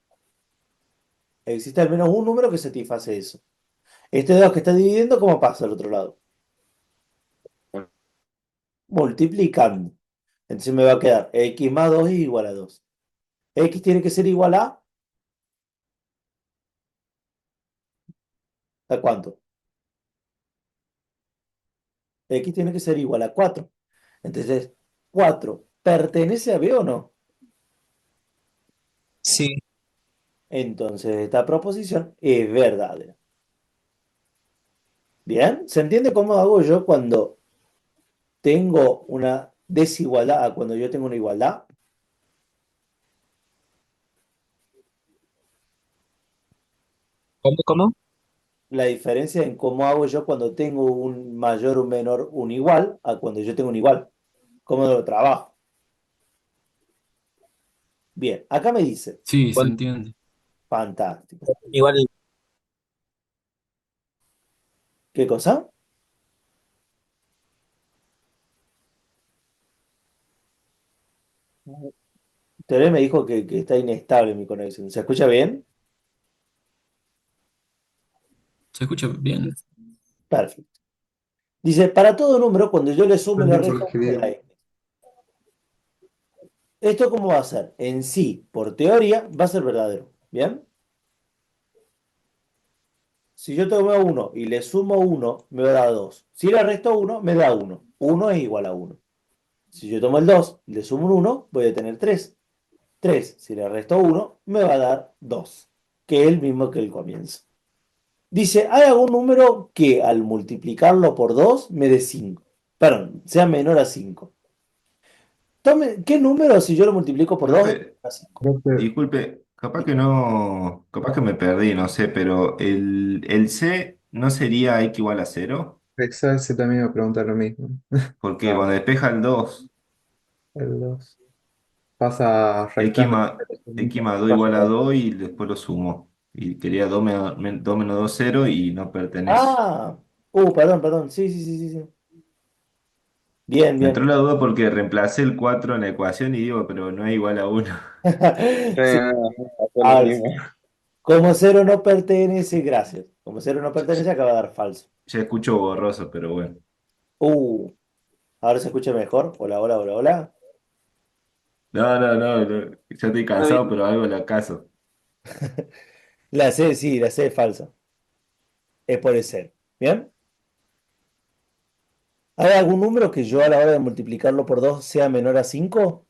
A: Existe al menos un número que satisface eso. Este 2 que está dividiendo, ¿cómo pasa al otro lado? Multiplicando. Entonces me va a quedar x más 2 es igual a 2. X tiene que ser igual ¿a cuánto? X tiene que ser igual a 4. Entonces, 4 ¿pertenece a B o no?
C: Sí.
A: Entonces esta proposición es verdadera. ¿Bien? ¿Se entiende cómo hago yo cuando tengo una desigualdad a cuando yo tengo una igualdad?
C: ¿Cómo?
A: La diferencia en cómo hago yo cuando tengo un mayor, un menor, un igual, a cuando yo tengo un igual. ¿Cómo lo trabajo? Bien, acá me dice,
E: Sí, se
C: Cuando
E: entiende.
A: fantástico.
C: igual
A: ¿Qué cosa? Teorema me dijo que está inestable mi conexión. ¿Se escucha bien?
E: ¿Se escucha bien?
A: Perfecto. Dice, para todo número, cuando yo le
F: No
A: sumo y le
F: entiendo por
A: resto,
F: qué
A: me da
F: digo.
A: X. ¿Esto cómo va a ser? En sí, por teoría, va a ser verdadero. ¿Bien? Si yo tomo uno y le sumo uno, me va a dar 2. Si le resto uno, me da uno. Uno es igual a uno. Si yo tomo el 2 y le sumo un 1, voy a tener 3. 3. Si le resto uno, me va a dar 2, que es el mismo que el comienzo. Dice, ¿hay algún número que al multiplicarlo por 2 me dé 5? Perdón, sea menor a 5. ¿Qué número si yo lo multiplico por 2 es menor
G: Profe,
A: a 5?
F: Creo que
G: disculpe, capaz que no, capaz que me perdí, no sé, pero el C no sería X igual a cero,
F: Excelsi también me pregunta lo mismo.
G: porque
A: No.
G: cuando despeja el 2
F: El 2 pasa
G: X
F: restando.
G: más, X más 2 igual a 2 y después lo sumo. Y quería 2 menos 2 0 y no pertenece.
A: Ah, perdón. Sí, sí, sí, sí, sí. Bien,
G: Me entró
A: bien.
G: la duda porque reemplacé el 4 en la ecuación y digo, pero no es igual a uno.
B: Sí,
A: Sí,
B: no, me pasó lo
A: ahora sí.
B: mismo.
A: Como cero no pertenece, gracias. Como cero no pertenece, acaba de dar falso.
G: Ya escucho borroso, pero bueno.
A: Uh, ahora se escucha mejor. Hola, hola, hola, hola.
G: No, ya estoy
A: Ah,
G: cansado,
A: bien.
G: pero algo le acaso.
A: La C, sí, la C es falsa. Es por el cero. ¿Bien? ¿Hay algún número que yo a la hora de multiplicarlo por 2 sea menor a 5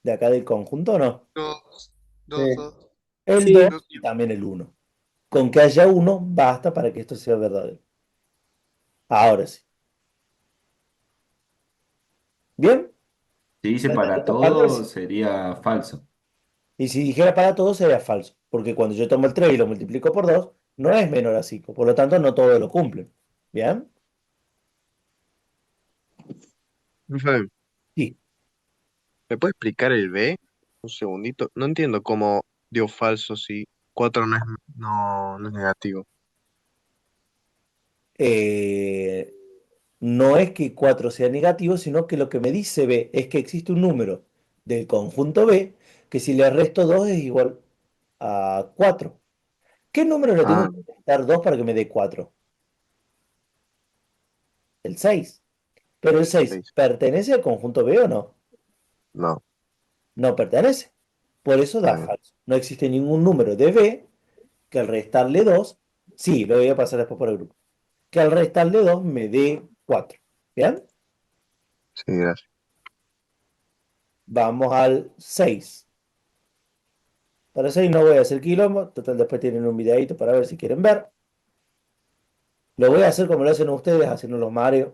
A: de acá del conjunto o no?
H: Dos, dos,
B: Sí.
H: dos.
A: El
C: sí.
A: 2
H: Dos.
A: y también el uno. Con que haya uno basta para que esto sea verdadero. Ahora sí. ¿Bien?
G: Si dice
A: ¿Se entendió
G: para
A: esta parte?
G: todo, sería falso.
A: Y si dijera para todos sería falso, porque cuando yo tomo el 3 y lo multiplico por 2 no es menor a 5, por lo tanto no todos lo cumplen. ¿Bien?
H: Profe,
A: Sí.
H: ¿me puede explicar el B? Un segundito. No entiendo cómo dio falso si 4 no es, no es negativo.
A: Eh, no es que 4 sea negativo, sino que lo que me dice B es que existe un número del conjunto B que si le resto 2 es igual a 4. ¿Qué número le tengo
H: Ah,
A: que restar 2 para que me dé 4? El 6. Pero el 6
H: 6.
A: ¿pertenece al conjunto B o no?
H: No,
A: No pertenece. Por eso
H: está
A: da
H: bien.
A: falso. No existe ningún número de B que al restarle 2, sí, lo voy a pasar después por el grupo, que al restarle 2 me dé 4. ¿Bien?
H: Sí, gracias.
A: Vamos al 6. Para 6 no voy a hacer quilombo, total después tienen un videito para ver si quieren ver. Lo voy a hacer como lo hacen ustedes, haciendo los mareos.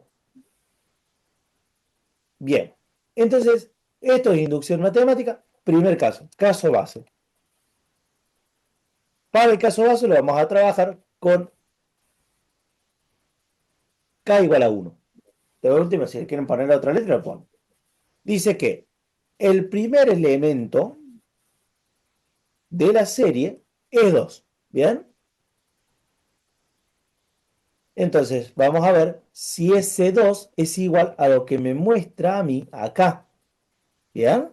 A: Bien. Entonces, esto es inducción matemática. Primer caso, caso base. Para el caso base lo vamos a trabajar con k igual a 1. De última, si quieren poner la otra letra, lo ponen. Dice que el primer elemento de la serie es 2. ¿Bien? Entonces, vamos a ver si ese 2 es igual a lo que me muestra a mí acá. ¿Bien?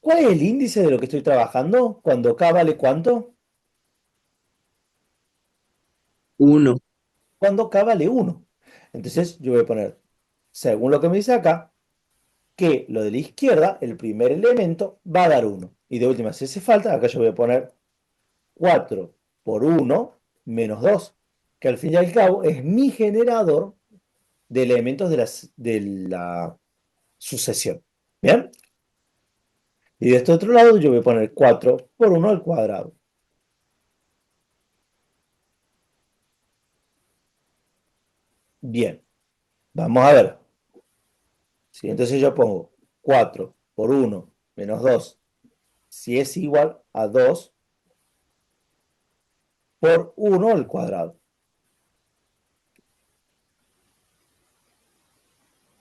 A: ¿Cuál es el índice de lo que estoy trabajando? Cuando K vale ¿cuánto?
C: Uno.
A: Cuando K vale 1. Entonces, yo voy a poner, según lo que me dice acá, que lo de la izquierda, el primer elemento, va a dar 1. Y de última, si hace falta, acá yo voy a poner 4 por 1 menos 2, que al fin y al cabo es mi generador de elementos de la sucesión. ¿Bien? Y de este otro lado yo voy a poner 4 por 1 al cuadrado. Bien, vamos a ver. Si entonces yo pongo 4 por 1 menos 2, si es igual a 2 por 1 al cuadrado.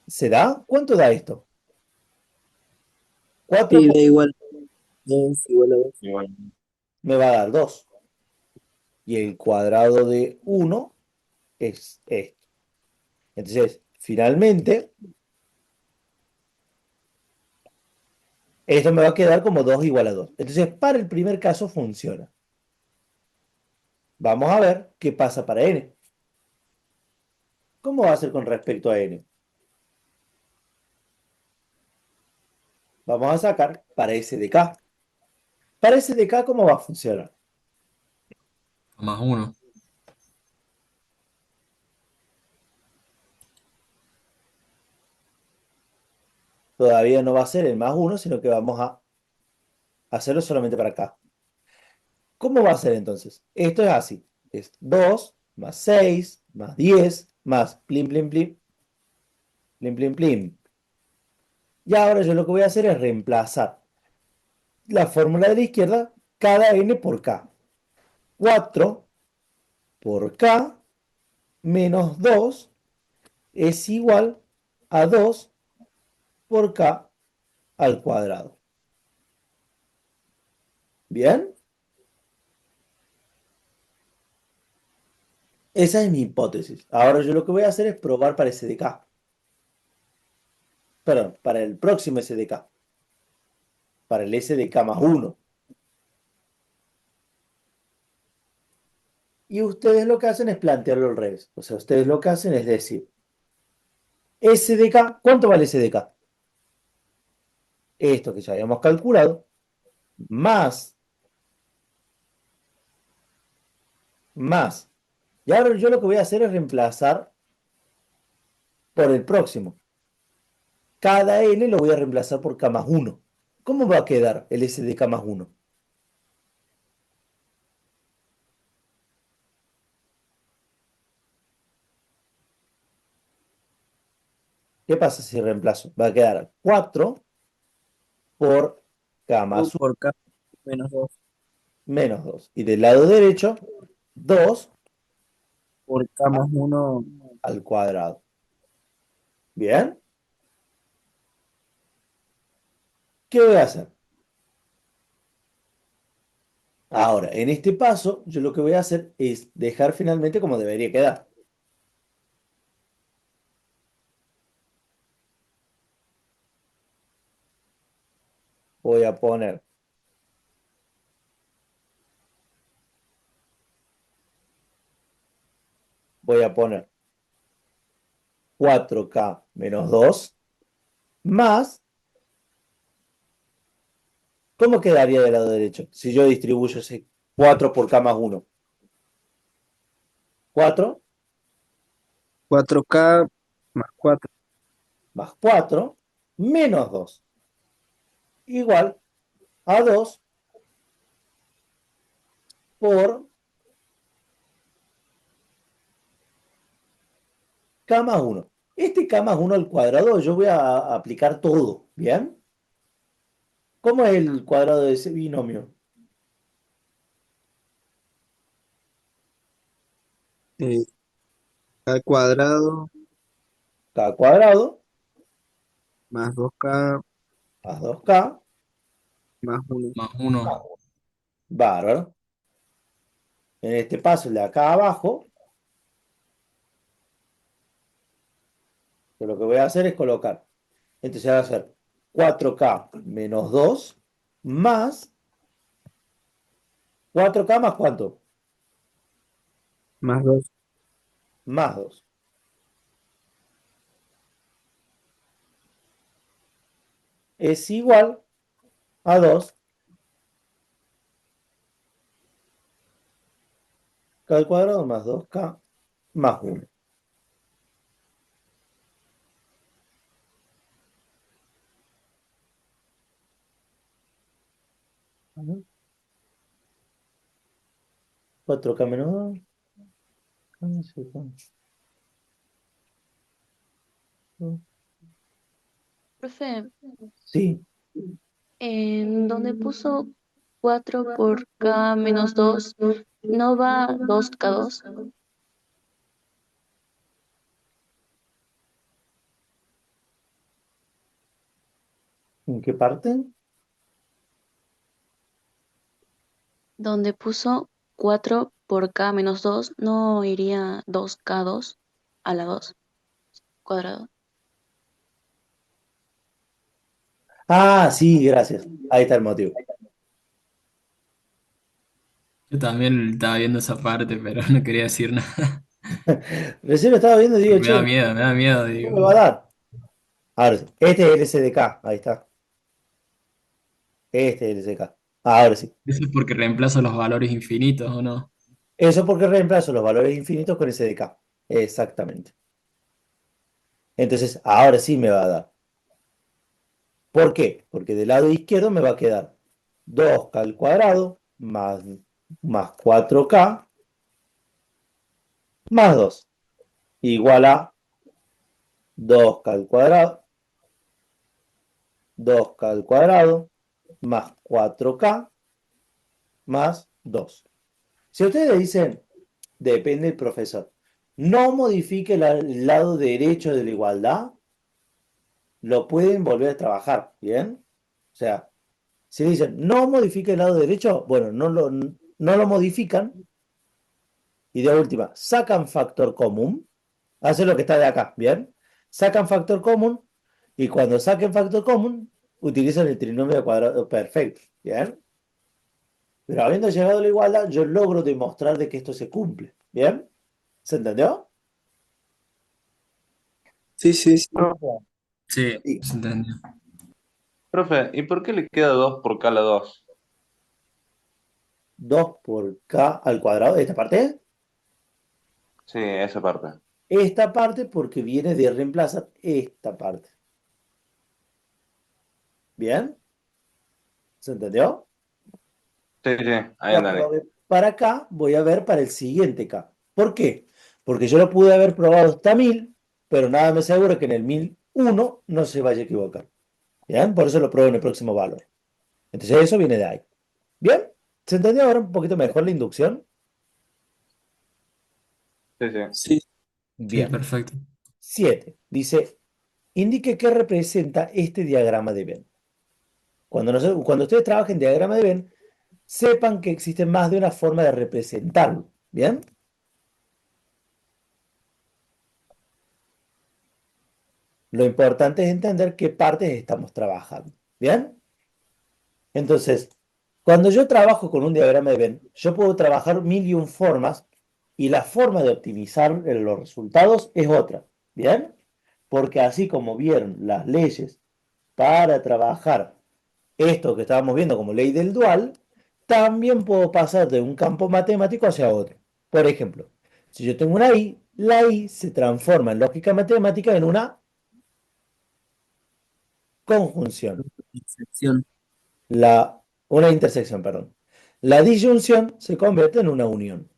A: ¿Se da? ¿Cuánto da esto? 4
C: Sí,
A: por
C: da igual. Es igual a 2.
A: me va a dar 2. Y el cuadrado de 1 es esto. Entonces, finalmente, esto me va a quedar como 2 igual a 2. Entonces, para el primer caso funciona. Vamos a ver qué pasa para n. ¿Cómo va a ser con respecto a n? Vamos a sacar para s de k. Para s de k, ¿cómo va a funcionar?
E: Más uno.
A: Todavía no va a ser el más 1, sino que vamos a hacerlo solamente para acá. ¿Cómo va a ser entonces? Esto es así. Es 2 más 6 más 10 más plim, plim, plim, plim, plim, plim. Y ahora yo lo que voy a hacer es reemplazar la fórmula de la izquierda, cada n por k. 4 por k menos 2 es igual a 2 por k al cuadrado. ¿Bien? Esa es mi hipótesis. Ahora yo lo que voy a hacer es probar para SDK. Perdón, para el próximo SDK. Para el SDK más 1. Y ustedes lo que hacen es plantearlo al revés. O sea, ustedes lo que hacen es decir, SDK, ¿cuánto vale SDK? Esto que ya habíamos calculado, más. Y ahora yo lo que voy a hacer es reemplazar por el próximo. Cada n lo voy a reemplazar por k más 1. ¿Cómo va a quedar el SDK más 1? ¿Qué pasa si reemplazo? Va a quedar 4 por k
C: 2
A: más 1
C: por K menos 2
A: menos 2. Y del lado derecho, 2
C: por K más 1.
A: al cuadrado. ¿Bien? ¿Qué voy a hacer? Ahora, en este paso, yo lo que voy a hacer es dejar finalmente como debería quedar. Voy a poner voy a poner 4k menos 2 más, ¿cómo quedaría del lado derecho? Si yo distribuyo ese 4 por k más 1. 4
C: 4K más 4
A: más 4 menos 2 igual a 2 por k más 1. Este k más 1 al cuadrado yo voy a aplicar todo, ¿bien? ¿Cómo es el cuadrado de ese binomio?
C: K al cuadrado
A: K cuadrado
C: más 2K
A: más 2k
C: más 1.
E: Más uno.
A: bárbaro. En este paso, el de acá abajo, yo lo que voy a hacer es colocar. Entonces va a ser 4k menos 2 más 4k más ¿cuánto?
C: Más 2
A: Más 2. Es igual a 2 k al cuadrado más 2k más 1. 4K menos 2.
I: Profe,
A: Sí.
I: en donde puso 4 por K menos 2, ¿no va 2K2?
A: ¿En qué parte?
I: Donde puso 4 por K menos 2, ¿no iría 2K2 a la 2 cuadrado?
A: Ah, sí, gracias. Ahí está el motivo.
E: Yo también estaba viendo esa parte, pero no quería decir nada.
A: Recién lo estaba viendo y digo, che,
E: Me da miedo,
A: ¿cómo
E: digo.
A: me va a dar? Ahora sí. Este es el SDK. Ahí está. Este es el SDK. Ahora sí.
E: Eso es porque reemplazo los valores infinitos, ¿o no?
A: Eso porque reemplazo los valores infinitos con SDK. Exactamente. Entonces, ahora sí me va a dar. ¿Por qué? Porque del lado izquierdo me va a quedar 2K al cuadrado más 4K más 2 igual a 2K al cuadrado, 2K al cuadrado más 4K más 2. Si ustedes le dicen, depende del profesor, no modifique el lado derecho de la igualdad, lo pueden volver a trabajar, ¿bien? O sea, si dicen, no modifique el lado derecho, bueno, no lo modifican y de última, sacan factor común, hacen lo que está de acá, ¿bien? Sacan factor común y cuando saquen factor común, utilizan el trinomio de cuadrado perfecto, ¿bien? Pero habiendo llegado a la igualdad, yo logro demostrar de que esto se cumple, ¿bien? ¿Se entendió?
C: Sí, sí, sí.
B: Profe,
E: Sí,
A: Sí.
E: se entendió.
B: profe, ¿y por qué le queda 2 por K a la 2?
A: 2 por K al cuadrado, esta parte.
B: Sí, esa parte.
A: Esta parte porque viene de reemplazar esta parte. ¿Bien? ¿Se entendió?
B: Sí, sí, ahí
A: Cuando
B: entendí.
A: ve para acá, voy a ver para el siguiente K. ¿Por qué? Porque yo lo pude haber probado hasta 1000, pero nada me asegura que en el 1001 no se vaya a equivocar. ¿Bien? Por eso lo pruebo en el próximo valor. Entonces eso viene de ahí. ¿Bien? ¿Se entendió ahora un poquito mejor la inducción?
B: Sí, sí.
C: Sí.
E: Sí,
A: Bien.
E: perfecto.
A: 7. Dice, indique qué representa este diagrama de Venn. Cuando ustedes trabajen diagrama de Venn, sepan que existe más de una forma de representarlo. ¿Bien? Lo importante es entender qué partes estamos trabajando. ¿Bien? Entonces, cuando yo trabajo con un diagrama de Venn, yo puedo trabajar mil y un formas y la forma de optimizar los resultados es otra. ¿Bien? Porque así como vieron las leyes para trabajar esto que estábamos viendo como ley del dual, también puedo pasar de un campo matemático hacia otro. Por ejemplo, si yo tengo una I, la I se transforma en lógica matemática en una conjunción.
C: Excepción.
A: Una intersección, perdón. La disyunción se convierte en una unión.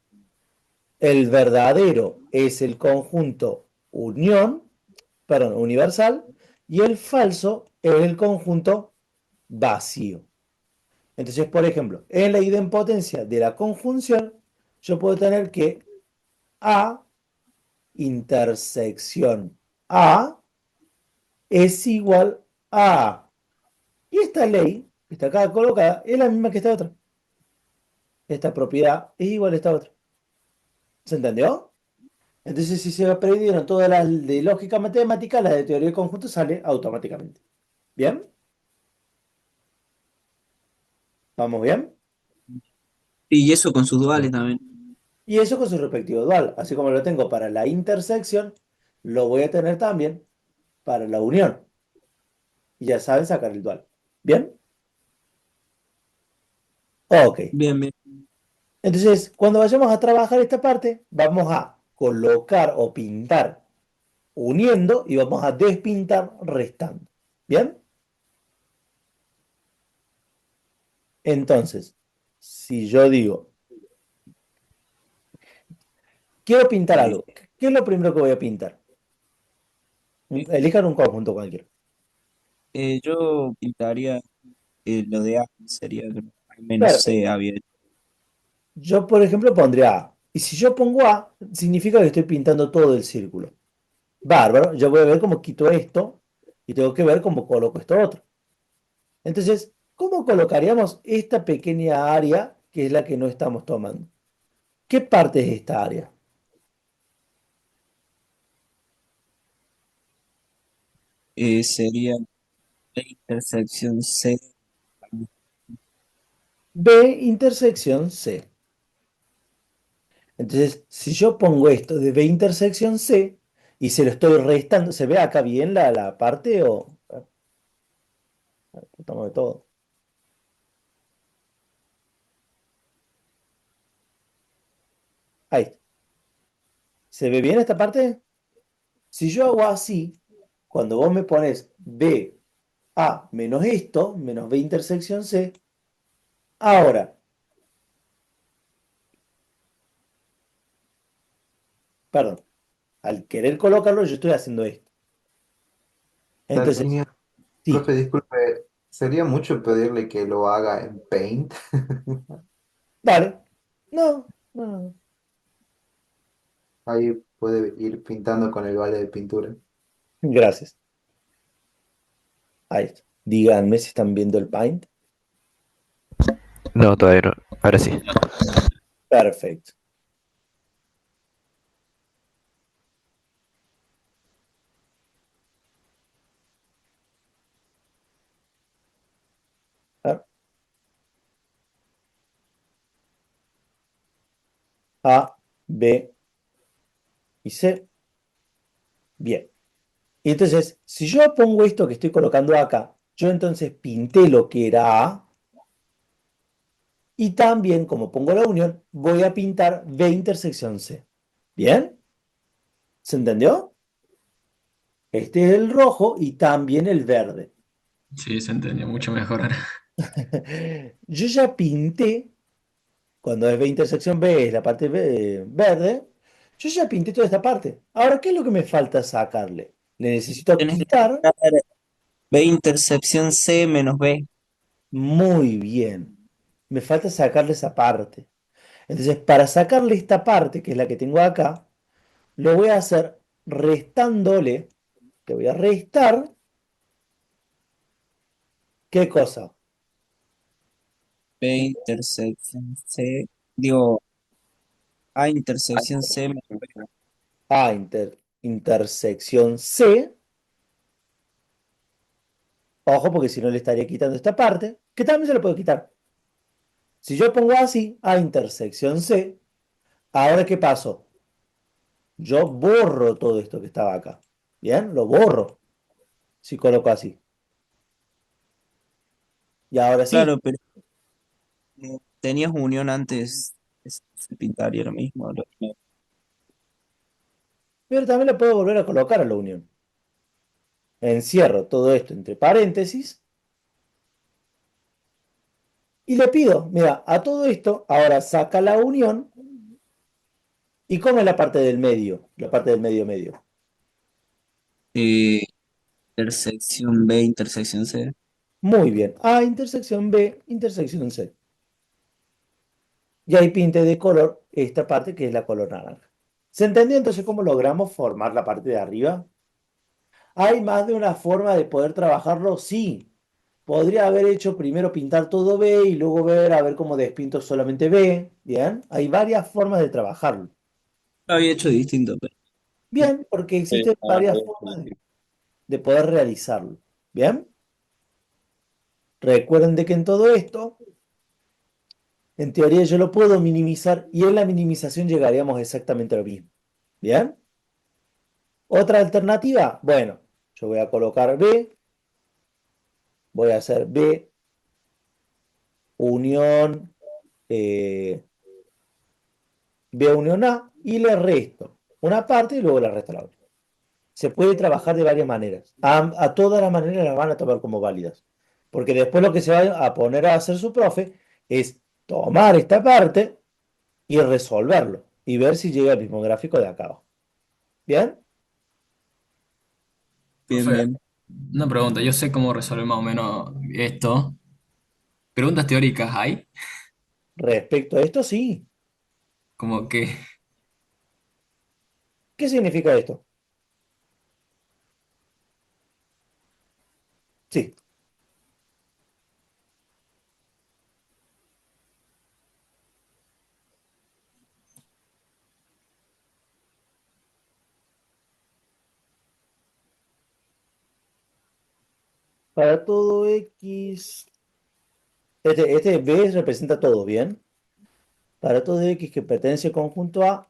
A: El verdadero es el conjunto unión, perdón, universal, y el falso es el conjunto vacío. Entonces, por ejemplo, en la idempotencia de la conjunción, yo puedo tener que A intersección A es igual a A. Y esta ley, que está acá colocada, es la misma que esta otra. Esta propiedad es igual a esta otra. ¿Se entendió? Entonces, si se aprendieron todas las de lógica matemática, las de teoría de conjuntos sale automáticamente. ¿Bien? ¿Vamos bien?
C: Y eso con sus duales también.
A: Y eso con su respectivo dual. Así como lo tengo para la intersección, lo voy a tener también para la unión. Y ya saben sacar el dual. ¿Bien? Ok.
C: Bien, bien.
A: Entonces, cuando vayamos a trabajar esta parte, vamos a colocar o pintar uniendo y vamos a despintar restando. ¿Bien? Entonces, si yo digo, quiero pintar
C: Eh,
A: algo, ¿qué es lo primero que voy a pintar? Elijan un conjunto cualquiera.
C: yo pintaría lo de A, sería al menos C
A: Perfecto.
C: había hecho.
A: Yo, por ejemplo, pondría A. Y si yo pongo A, significa que estoy pintando todo el círculo. Bárbaro, yo voy a ver cómo quito esto y tengo que ver cómo coloco esto otro. Entonces, ¿cómo colocaríamos esta pequeña área que es la que no estamos tomando? ¿Qué parte es esta área?
C: Sería la intersección C.
A: B intersección C. Entonces, si yo pongo esto de B intersección C y se lo estoy restando, ¿se ve acá bien la parte o tratamos de todo? Ahí. ¿Se ve bien esta parte? Si yo hago así, cuando vos me pones B A menos esto, menos B intersección C, ahora, perdón, al querer colocarlo, yo estoy haciendo esto. Entonces,
F: Daniel,
A: sí,
F: profe, disculpe, ¿sería mucho pedirle que lo haga en Paint?
A: vale. No, no, no.
F: Ahí puede ir pintando con el vale de pintura.
A: Gracias. Ahí está. Díganme si están viendo el Paint.
D: No, todavía no. Ahora sí.
A: Perfecto. A, A, B y C. Bien. Y entonces, si yo pongo esto que estoy colocando acá, yo entonces pinté lo que era A y también, como pongo la unión, voy a pintar B intersección C. ¿Bien? ¿Se entendió? Este es el rojo y también el verde.
E: Sí, se entendió mucho mejor ahora.
A: Yo ya pinté, cuando es B intersección B, es la parte verde, yo ya pinté toda esta parte. Ahora, ¿qué es lo que me falta sacarle? Le necesito
C: Tenés que
A: quitar.
C: pintar B intersección C menos B.
A: Muy bien. Me falta sacarle esa parte. Entonces, para sacarle esta parte, que es la que tengo acá, lo voy a hacer restándole, te voy a restar, ¿qué cosa?
C: B intersección C. Digo, A intersección C menos B.
A: A intersección C. Ojo, porque si no le estaría quitando esta parte, que también se lo puedo quitar. Si yo pongo así, A intersección C, ahora ¿qué pasó? Yo borro todo esto que estaba acá. ¿Bien? Lo borro si coloco así. Y ahora sí,
C: Claro, pero tenías unión antes, se pintaría lo mismo.
A: pero también le puedo volver a colocar a la unión. Encierro todo esto entre paréntesis y le pido, mira, a todo esto, ahora saca la unión. ¿Y cómo es la parte del medio? La parte del medio medio.
C: Eh, intersección B intersección C.
A: Muy bien. A intersección B intersección C. Y ahí pinte de color esta parte que es la color naranja. ¿Se entendió entonces cómo logramos formar la parte de arriba? ¿Hay más de una forma de poder trabajarlo? Sí. Podría haber hecho primero pintar todo B y luego ver a ver cómo despinto solamente B. Bien. Hay varias formas de trabajarlo.
C: Lo había hecho distinto, pero
A: Bien, porque existen varias formas de poder realizarlo. Bien. Recuerden de que en todo esto, en teoría yo lo puedo minimizar y en la minimización llegaríamos exactamente a lo mismo. Bien. Otra alternativa, bueno, yo voy a colocar B, voy a hacer B, unión, eh, B unión A y le resto una parte y luego le resto la otra. Se puede trabajar de varias maneras. A todas las maneras las van a tomar como válidas. Porque después lo que se va a poner a hacer su profe es tomar esta parte y resolverlo y ver si llega al mismo gráfico de acá abajo. ¿Bien?
C: Bien,
E: Profe,
C: bien.
E: una pregunta, yo sé cómo resolver más o menos esto. ¿Preguntas teóricas hay?
A: Respecto a esto, sí.
E: Como que,
A: ¿Qué significa esto? Sí. Para todo X, este B representa todo, ¿bien? Para todo X que pertenece al conjunto A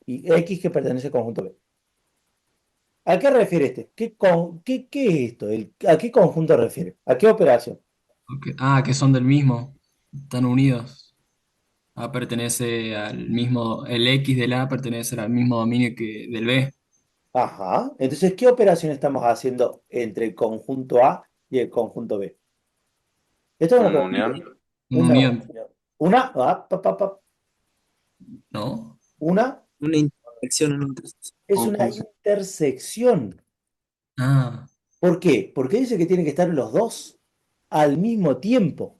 A: y X que pertenece al conjunto B. ¿A qué refiere este? ¿Qué es esto? ¿A qué conjunto refiere? ¿A qué operación?
E: que son del mismo, están unidos. A pertenece al mismo, el X del A pertenece al mismo dominio que del B.
A: Ajá. Entonces, ¿qué operación estamos haciendo entre el conjunto A y el conjunto B? Esto es una
B: Una
A: pregunta.
B: unión.
E: Una unión, ¿no?
A: Una
C: Una intersección, una intersección.
A: es una
E: Opus.
A: intersección.
E: Ah,
A: ¿Por qué? Porque dice que tienen que estar los dos al mismo tiempo.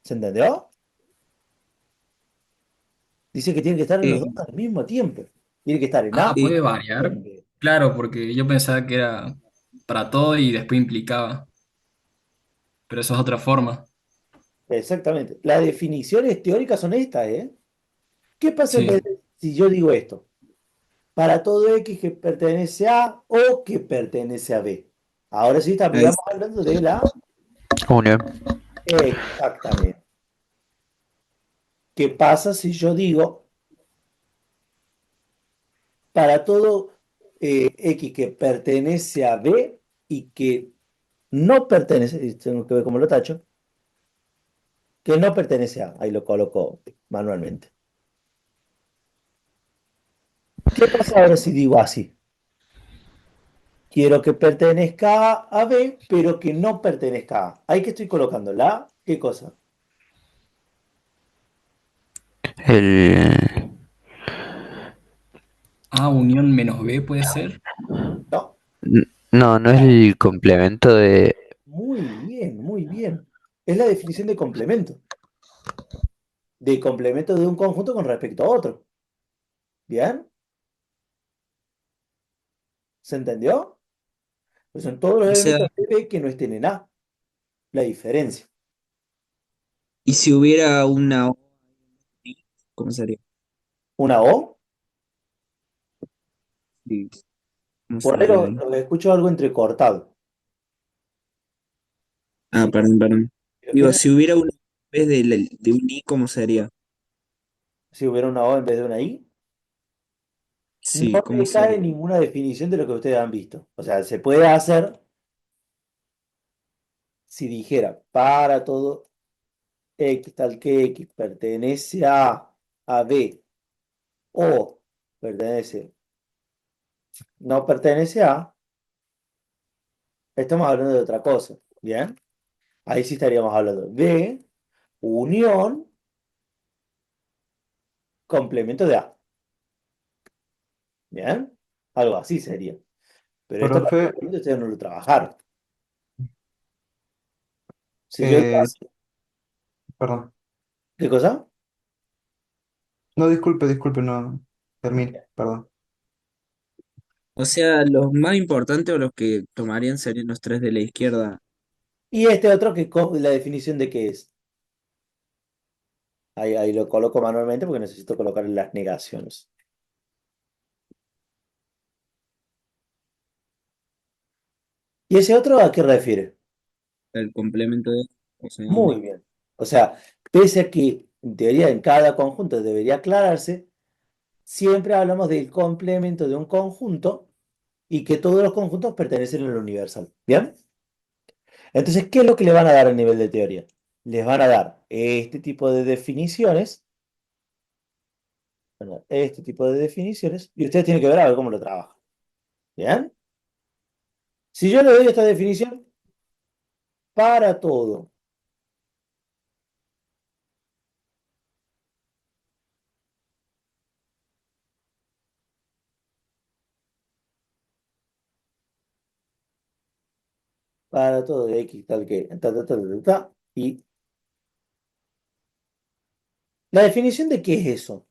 A: ¿Se entendió? Dice que tienen que estar los dos al mismo tiempo. Tiene que estar en A
E: puede
A: y
E: variar.
A: en B.
E: Claro, porque yo pensaba que era para todo y después implicaba, pero eso es otra forma.
A: Exactamente. Las definiciones teóricas son estas, ¿eh? ¿Qué pasa en vez
E: Sí.
A: si yo digo esto? Para todo X que pertenece a o que pertenece a B. Ahora sí
C: Ahí
A: estaríamos
C: está.
A: hablando de la
D: Unión.
A: exactamente. ¿Qué pasa si yo digo para todo X que pertenece a B y que no pertenece, y tengo que ver cómo lo tacho, que no pertenece a, ahí lo coloco manualmente. ¿Qué pasa ahora si digo así? Quiero que pertenezca a B, pero que no pertenezca a. Ahí que estoy colocando la A, ¿qué cosa?
D: El...
E: A unión menos B puede ser.
A: No,
D: No, no es el complemento de...
A: muy bien, muy bien. Es la definición de complemento de un conjunto con respecto a otro. ¿Bien? ¿Se entendió? Pues son todos los
C: O sea,
A: elementos de B que no estén en A. La diferencia.
C: y si hubiera una O, ¿cómo sería?
A: Una O,
C: Sí, ¿cómo
A: por ahí
C: sería ahí?
A: lo escucho algo entrecortado.
C: Ah,
A: Si,
C: perdón, perdón.
A: si
C: Digo,
A: quieren,
C: si hubiera una en vez de un I, ¿cómo sería?
A: si hubiera una O en vez de una I,
C: Sí,
A: no
C: ¿cómo
A: le cae
C: sería?
A: ninguna definición de lo que ustedes han visto. O sea, se puede hacer si dijera para todo X tal que X pertenece a B o pertenece, no pertenece a, estamos hablando de otra cosa. ¿Bien? Ahí sí estaríamos hablando de unión, complemento de A. ¿Bien? Algo así sería. Pero esto
F: Profe,
A: prácticamente ustedes no lo trabajaron. Si yo digo
F: eh,
A: así,
F: perdón.
A: ¿qué cosa?
F: No, disculpe, disculpe, no. Termine, perdón.
C: O sea, los más importantes o los que tomarían serían los tres de la izquierda.
A: Y este otro que la definición de qué es. Ahí lo coloco manualmente porque necesito colocar las negaciones. ¿Y ese otro a qué refiere?
C: El complemento de, o sea,
A: Muy bien. O sea, pese a que en teoría en cada conjunto debería aclararse, siempre hablamos del complemento de un conjunto y que todos los conjuntos pertenecen al universal. ¿Bien? Entonces, ¿qué es lo que le van a dar a nivel de teoría? Les van a dar este tipo de definiciones, van a dar este tipo de definiciones, y ustedes tienen que ver a ver cómo lo trabajan. ¿Bien? Si yo le doy esta definición para todo de X tal que, y la definición de qué es eso.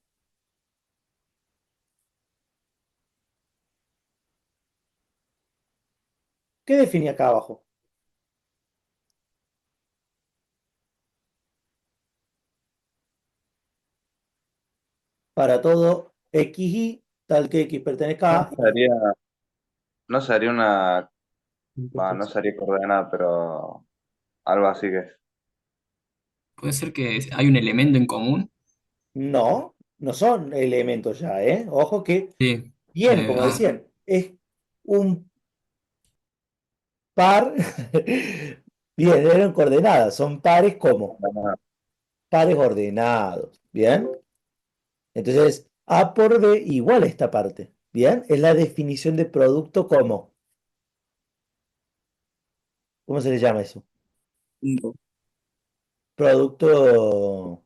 A: ¿Qué define acá abajo? Para todo XY tal que X pertenezca
B: No
A: a,
B: sería, no sería una, no
F: Entonces,
B: sería coordenada, pero algo así que es.
E: Puede ser que hay un elemento en común.
A: no, no son elementos ya, ¿eh? Ojo que,
E: Sí.
A: bien, como
E: Ah,
A: decían, es un par, bien, eran coordenadas, son pares como pares ordenados, ¿bien? Entonces, A por B igual a esta parte, ¿bien? Es la definición de producto como, ¿cómo se le llama eso?
C: punto.
A: Producto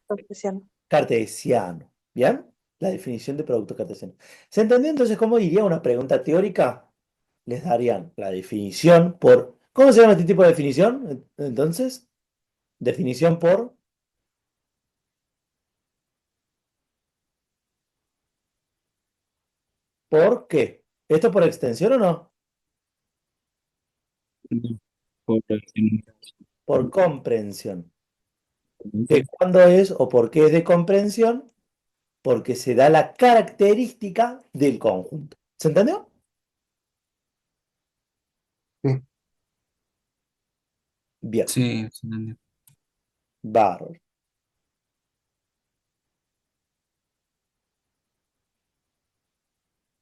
J: Cartesiano.
A: cartesiano, ¿bien? La definición de producto cartesiano. ¿Se entendió entonces cómo iría una pregunta teórica? Les darían la definición por, ¿cómo se llama este tipo de definición? Entonces, definición ¿por qué? ¿Esto por extensión o no?
C: No, por
A: Por comprensión. ¿De cuándo es o por qué es de comprensión? Porque se da la característica del conjunto. ¿Se entendió?
F: sí.
A: Bien,
E: sí, se entendió.
A: bárbaro.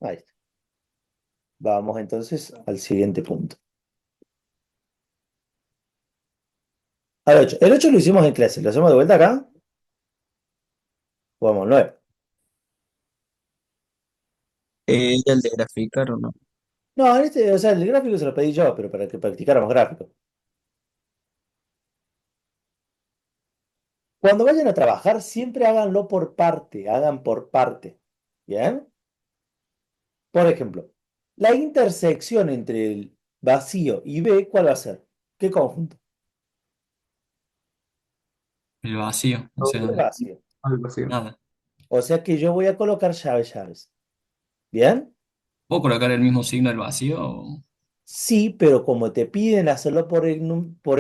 A: Ahí está. Vamos entonces al siguiente punto. Al 8. El 8 lo hicimos en clase. ¿Lo hacemos de vuelta acá? Vamos, 9.
C: el de graficar o no.
A: No, en este, o sea, el gráfico se lo pedí yo, pero para que practicáramos gráfico. Cuando vayan a trabajar, siempre háganlo por parte, hagan por parte. ¿Bien? Por ejemplo, la intersección entre el vacío y B, ¿cuál va a ser? ¿Qué conjunto?
E: El vacío, o
A: El
E: sea,
A: vacío.
F: Algo así.
E: nada.
A: O sea que yo voy a colocar llaves, llaves. ¿Bien?
E: ¿Puedo colocar el mismo signo del vacío?
A: Sí, pero como te piden hacerlo por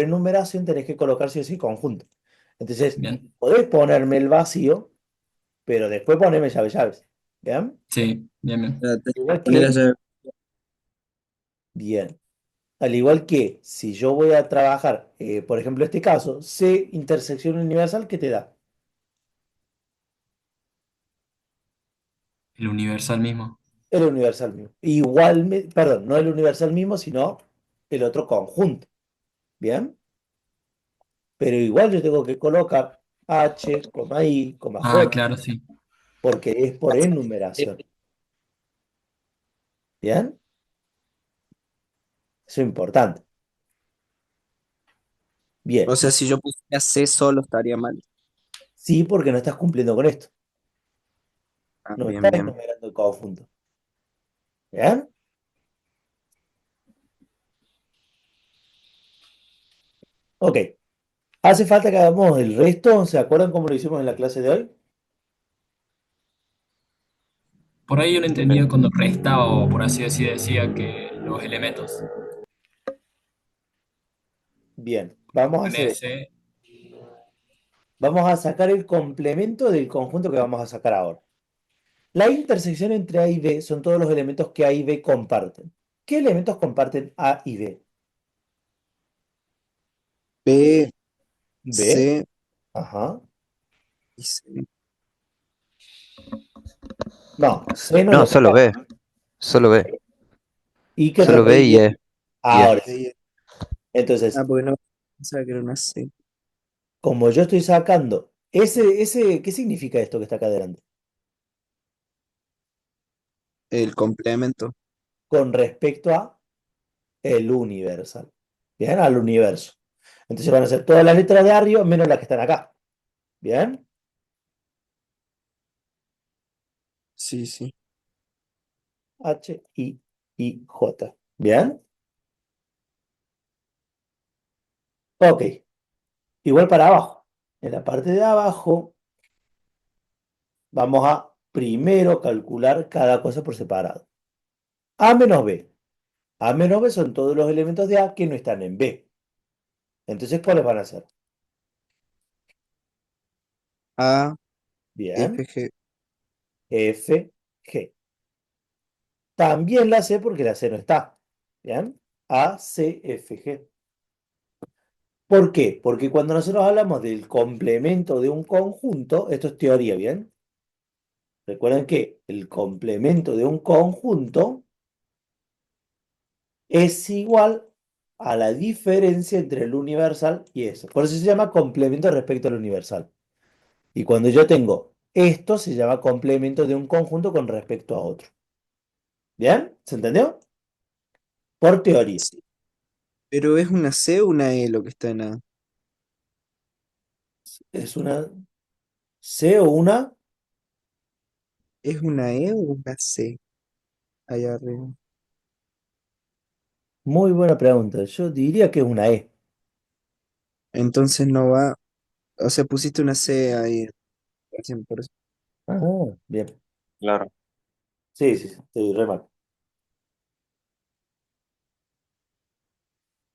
A: enumeración, tenés que colocar sí o sí conjunto. Entonces,
E: Bien,
A: podés ponerme el vacío, pero después ponerme llaves, llaves. ¿Bien?
E: sí, bien, bien.
C: Sea, tenés que
A: Igual
C: poner
A: que,
C: allá.
A: bien. Al igual que si yo voy a trabajar, por ejemplo, este caso, C intersección universal, ¿qué te da?
E: El universal mismo.
A: El universal mismo. Igual, perdón, no el universal mismo, sino el otro conjunto. ¿Bien? Pero igual yo tengo que colocar H, I,
E: Ah,
A: J,
E: claro, sí.
A: porque es por enumeración. ¿Bien? Eso es importante.
C: O
A: Bien.
C: sea, si yo pusiera C solo estaría mal.
A: Sí, porque no estás cumpliendo con esto.
C: Ah,
A: No
C: bien,
A: estás
C: bien.
A: enumerando el conjunto. ¿Bien? Ok. ¿Hace falta que hagamos el resto? ¿Se acuerdan cómo lo hicimos en la clase de hoy?
E: Por ahí yo no entendía cuando restaba, o por así decir, decía que los elementos
A: Bien. Vamos a
E: en
A: hacer esto.
E: ese,
A: Vamos a sacar el complemento del conjunto que vamos a sacar ahora. La intersección entre A y B son todos los elementos que A y B comparten. ¿Qué elementos comparten A y B?
C: B,
A: B.
C: C
A: Ajá.
C: y C.
A: No, C no
D: No,
A: lo
D: solo
A: comparte.
D: B. Solo B.
A: ¿Y qué otra
D: Solo
A: cosa?
D: B y E. Y E.
A: Ahora sí. Entonces,
C: Porque no pensaba que era una C.
A: como yo estoy sacando ¿qué significa esto que está acá adelante?
C: El complemento.
A: Con respecto a el universal. Bien, al universo. Entonces van a ser todas las letras de arriba menos las que están acá. Bien,
C: Sí, sí.
A: H, I, J. Bien, ok. Igual para abajo. En la parte de abajo vamos a primero calcular cada cosa por separado. A menos B. A menos B son todos los elementos de A que no están en B. Entonces, ¿cuáles van a ser?
C: A,
A: Bien,
C: F, G.
A: F, G. También la C porque la C no está. Bien, A, C, F, G. ¿Por qué? Porque cuando nosotros hablamos del complemento de un conjunto, esto es teoría, ¿bien? Recuerden que el complemento de un conjunto es igual a la diferencia entre el universal y eso. Por eso se llama complemento respecto al universal. Y cuando yo tengo esto, se llama complemento de un conjunto con respecto a otro. ¿Bien? ¿Se entendió? Por teoría.
C: Sí. Pero es una C o una E lo que está en A.
A: Es una C o una
C: ¿Es una E o una C allá arriba?
A: muy buena pregunta. Yo diría que es una E.
C: Entonces no va. O sea, pusiste una C ahí. Por eso.
A: Ah, bien.
B: Claro.
A: Sí, sí, sí, estoy re mal.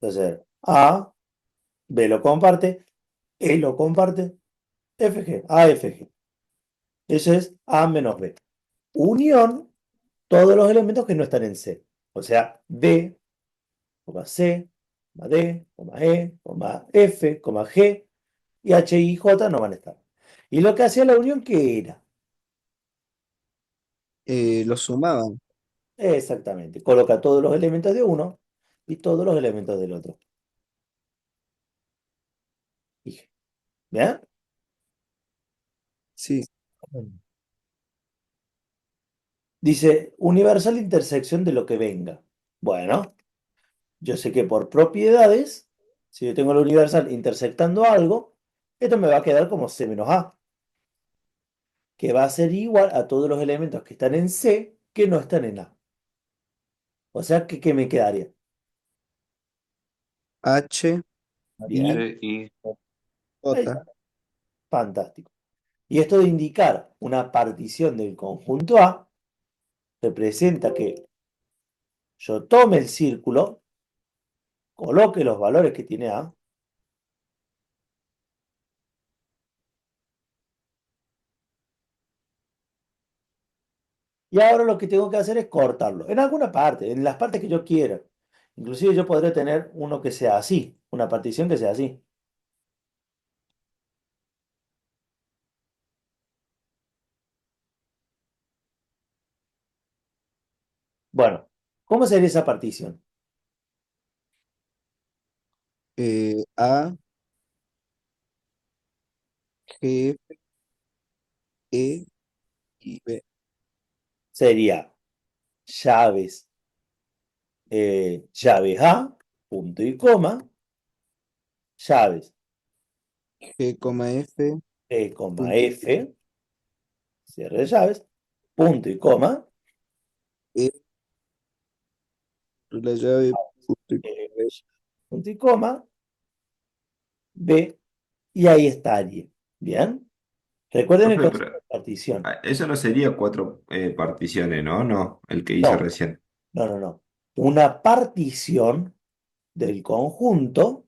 A: Entonces, A, B lo comparte, E lo comparte, FG, AFG. Eso es A menos B. Unión, todos los elementos que no están en C. O sea, D, coma C, coma D, coma E, coma F, coma G y H, I, J no van a estar. Y lo que hacía la unión, ¿qué era?
C: Lo sumaban.
A: Exactamente. Coloca todos los elementos de uno y todos los elementos del otro. Dije, ¿bien?
C: Sí.
A: Dice, universal intersección de lo que venga. Bueno, yo sé que por propiedades, si yo tengo la universal intersectando algo, esto me va a quedar como C menos A, que va a ser igual a todos los elementos que están en C que no están en A. O sea, que ¿qué me quedaría?
C: H, I,
A: Bien,
B: H, I.
A: ahí
C: J.
A: está, fantástico. Y esto de indicar una partición del conjunto A representa que yo tome el círculo, coloque los valores que tiene A, y ahora lo que tengo que hacer es cortarlo. En alguna parte, en las partes que yo quiera. Inclusive yo podré tener uno que sea así, una partición que sea así. Bueno, ¿cómo sería esa partición?
C: A, G, E y B.
A: Sería llaves, llaves A, punto y coma, llaves
C: G, F,
A: E, coma
C: punto
A: F, cierre de llaves, punto y coma,
C: E, la llave, punto y
A: E,
C: B.
A: punto y coma, B, y ahí estaría. ¿Bien? Recuerden el
G: Profe,
A: concepto
G: pero
A: de partición.
G: eso no sería cuatro particiones, ¿no? No, el que hice
A: No,
G: recién.
A: no, no, no. Una partición del conjunto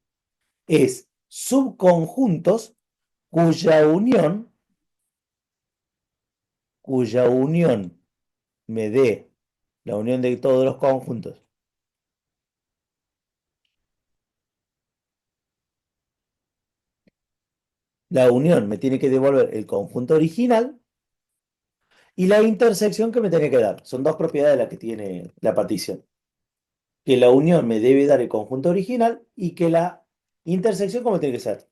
A: es subconjuntos cuya unión, cuya unión me dé la unión de todos los conjuntos. La unión me tiene que devolver el conjunto original y la intersección que me tiene que dar. Son dos propiedades las que tiene la partición. Que la unión me debe dar el conjunto original y que la intersección, ¿cómo tiene que ser?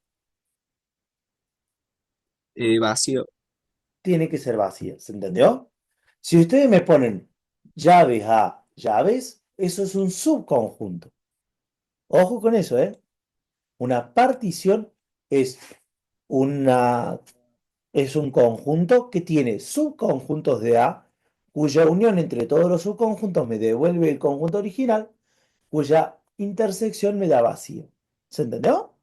C: Vacío.
A: Tiene que ser vacía. ¿Se entendió? Si ustedes me ponen llaves a llaves, eso es un subconjunto. Ojo con eso, ¿eh? Una partición es una, es un conjunto que tiene subconjuntos de A, cuya unión entre todos los subconjuntos me devuelve el conjunto original, cuya intersección me da vacío. ¿Se entendió?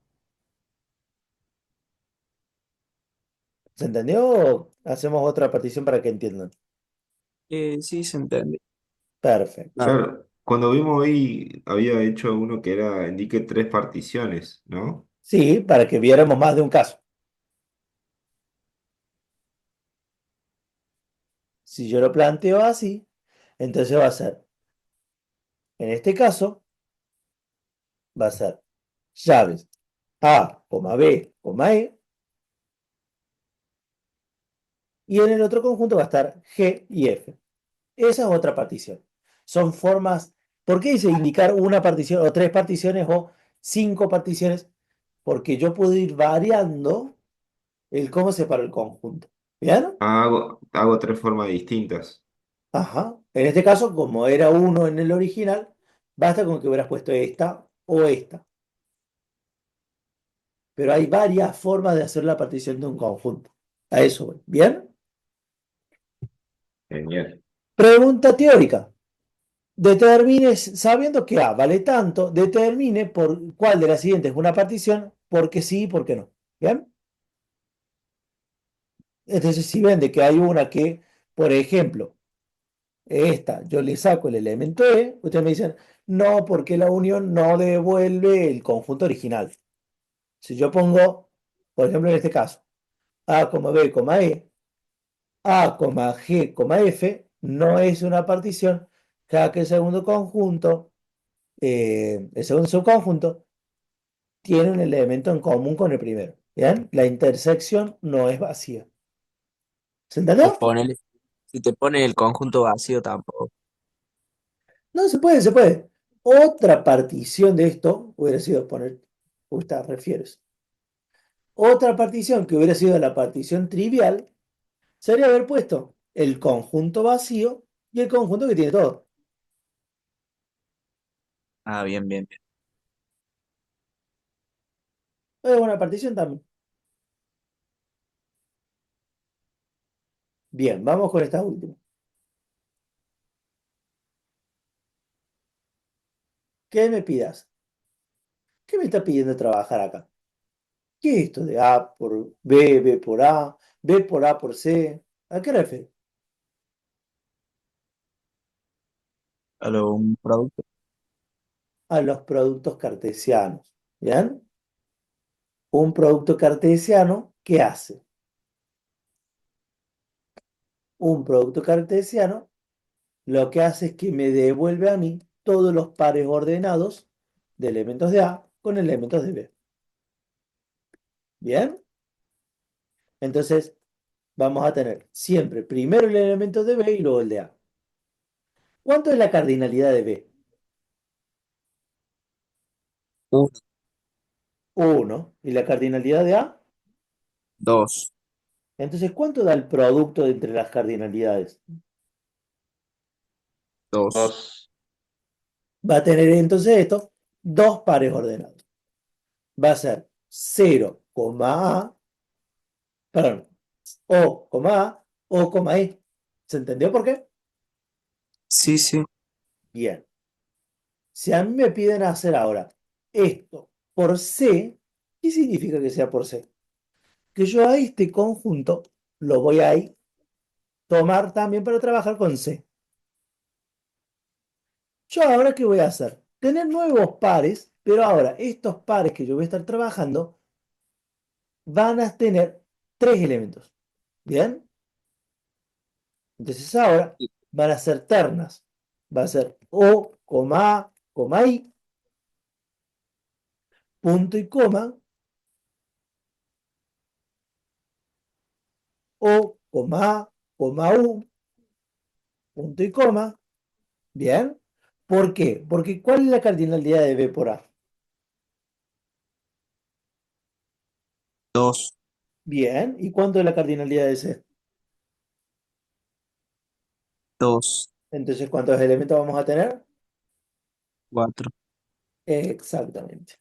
A: ¿Se entendió? ¿O hacemos otra partición para que entiendan?
C: Sí, se entiende.
A: Perfecto.
C: Claro.
G: Claro, cuando vimos hoy había hecho uno que era indique tres particiones, ¿no?
A: Sí, para que viéramos más de un caso. Si yo lo planteo así, entonces va a ser, en este caso, va a ser llaves A, B, E, y en el otro conjunto va a estar G y F. Esa es otra partición. Son formas, ¿por qué dice indicar una partición o tres particiones o cinco particiones? Porque yo puedo ir variando el cómo separo el conjunto. ¿Bien?
G: Hago tres formas distintas.
A: Ajá. En este caso, como era uno en el original, basta con que hubieras puesto esta o esta. Pero hay varias formas de hacer la partición de un conjunto. A eso voy. ¿Bien?
G: Genial.
A: Pregunta teórica. Determine, sabiendo que A vale tanto, determine por cuál de las siguientes es una partición, porque sí y por qué no. ¿Bien? Entonces, si ven de que hay una que, por ejemplo, esta, yo le saco el elemento E, ustedes me dicen, no, porque la unión no devuelve el conjunto original. Si yo pongo, por ejemplo, en este caso, A, B, E, A, G, F, no es una partición, ya que el segundo conjunto, el segundo subconjunto, tiene un elemento en común con el primero. ¿Bien? La intersección no es vacía. ¿Se
C: O
A: entendió?
C: ponele, si te pone el conjunto vacío tampoco.
A: No, se puede, se puede. Otra partición de esto hubiera sido poner, usted refieres. Otra partición que hubiera sido la partición trivial sería haber puesto el conjunto vacío y el conjunto que tiene todo.
C: Ah, bien, bien, bien.
A: Es una partición también. Bien, vamos con esta última. ¿Qué me pidas? ¿Qué me está pidiendo trabajar acá? ¿Qué es esto de A por B, B por A, B por A por C? ¿A qué refiere?
C: Un producto.
A: A los productos cartesianos. ¿Bien? Un producto cartesiano, ¿qué hace? Un producto cartesiano lo que hace es que me devuelve a mí todos los pares ordenados de elementos de A con elementos de B. ¿Bien? Entonces, vamos a tener siempre primero el elemento de B y luego el de A. ¿Cuánto es la cardinalidad de B?
C: Uno,
A: 1. ¿Y la cardinalidad de A?
C: dos,
A: Entonces, ¿cuánto da el producto entre las cardinalidades?
C: dos.
B: Dos.
A: Va a tener entonces esto dos pares ordenados. Va a ser 0, A, perdón, A, E. ¿Se entendió por qué?
C: Sí, sí.
A: Bien. Si a mí me piden hacer ahora esto por C, ¿qué significa que sea por C? Que yo a este conjunto lo voy a tomar también para trabajar con C. Yo ahora, ¿qué voy a hacer? Tener nuevos pares, pero ahora estos pares que yo voy a estar trabajando van a tener tres elementos. ¿Bien? Entonces ahora van a ser ternas. Va a ser O, A, I, punto y coma, O, A, U, punto y coma. ¿Bien? ¿Por qué? Porque ¿cuál es la cardinalidad de B por A?
C: Dos,
A: Bien. ¿Y cuánto es la cardinalidad de C?
C: dos,
A: Entonces, ¿cuántos elementos vamos a tener?
C: cuatro.
A: Exactamente.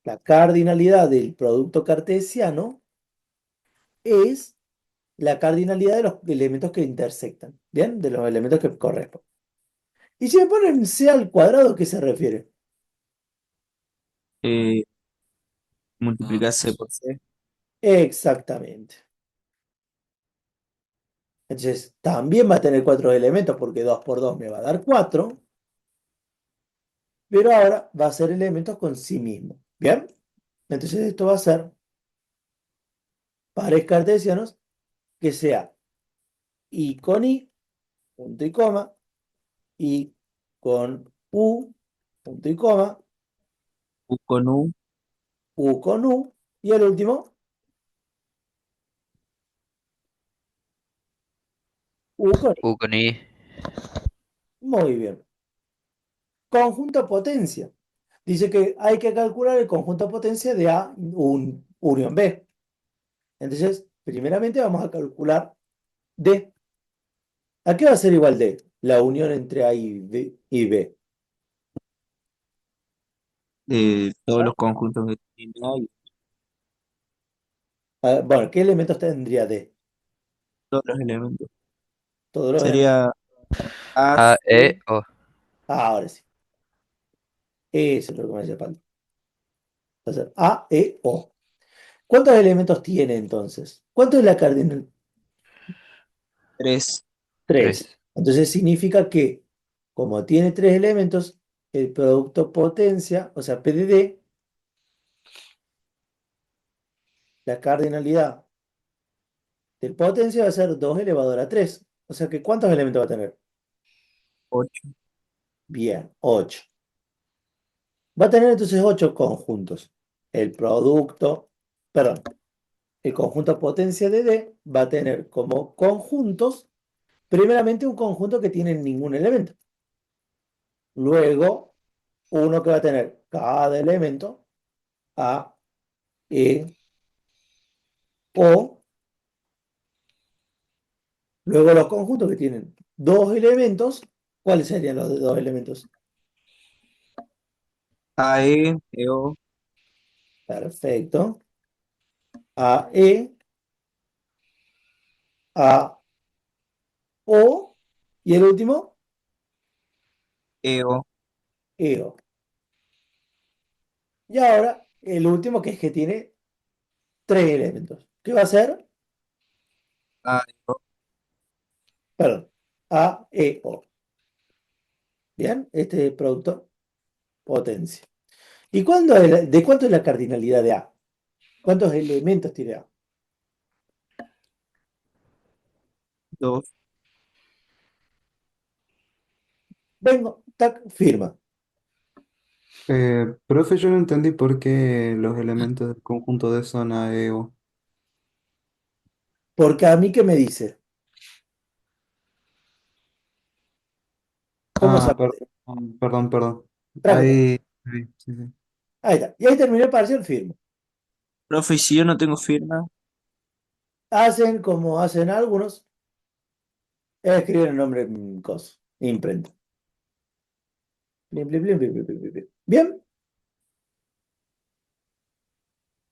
A: La cardinalidad del producto cartesiano es la cardinalidad de los elementos que intersectan, ¿bien? De los elementos que corresponden. Y si me ponen c al cuadrado, ¿a qué se refiere?
C: Eh,
E: Ah,
C: multiplicarse por C.
A: Exactamente. Entonces, también va a tener cuatro elementos porque 2 por 2 me va a dar 4, pero ahora va a ser elementos con sí mismo. ¿Bien? Entonces, esto va a ser pares cartesianos que sea I con I, punto y coma, I con U, punto y coma,
C: U con U,
A: U con U, y el último, U con I.
D: U con I.
A: Muy bien. Conjunto potencia. Dice que hay que calcular el conjunto potencia de A unión B. Entonces, primeramente vamos a calcular D. ¿A qué va a ser igual D? La unión entre A y B.
C: todos los conjuntos que tiene A y
A: Bueno, ¿qué elementos tendría D?
C: todos los elementos.
A: Todos los elementos.
C: Sería A,
D: A, E,
C: C,
D: O.
A: Ahora sí. Eso es lo que me hace falta. Va a ser A, E, O. ¿Cuántos elementos tiene entonces? ¿Cuánto es la cardinal?
C: 3.
A: 3.
D: 3.
A: Entonces significa que, como tiene tres elementos, el producto potencia, o sea, P de D, la cardinalidad del potencia va a ser 2 elevado a 3. O sea que, ¿cuántos elementos va a tener?
C: 8.
A: Bien, 8. Va a tener entonces 8 conjuntos. El producto, perdón, el conjunto potencia de D va a tener como conjuntos, primeramente un conjunto que tiene ningún elemento. Luego, uno que va a tener cada elemento, A, E, O. Luego los conjuntos que tienen dos elementos, ¿cuáles serían los de dos elementos?
C: AE, EO,
A: Perfecto. A, E, A, O. Y el último,
C: EO,
A: EO. Y ahora, el último que es que tiene tres elementos. ¿Qué va a ser?
C: AEO,
A: Perdón. A, E, O. Bien, este producto potencia. ¿Y de cuánto es la cardinalidad de A? ¿Cuántos elementos tiene A?
C: 2.
A: Vengo, tac, firma.
F: Profe, yo no entendí por qué los elementos del conjunto D son A, E, O.
A: Porque a mí, ¿qué me dice? ¿Cómo
F: Ah,
A: sabe?
F: perdón, perdón, perdón.
A: Trámite.
F: Ahí, ahí, sí, sí.
A: Ahí está. Y ahí terminé el parcial, firmo.
C: Profe, ¿y si yo no tengo firma?
A: Hacen como hacen algunos, escriben el nombre en coso, imprenta. Plim, plim, plim, plim, plim, plim, plim. Bien.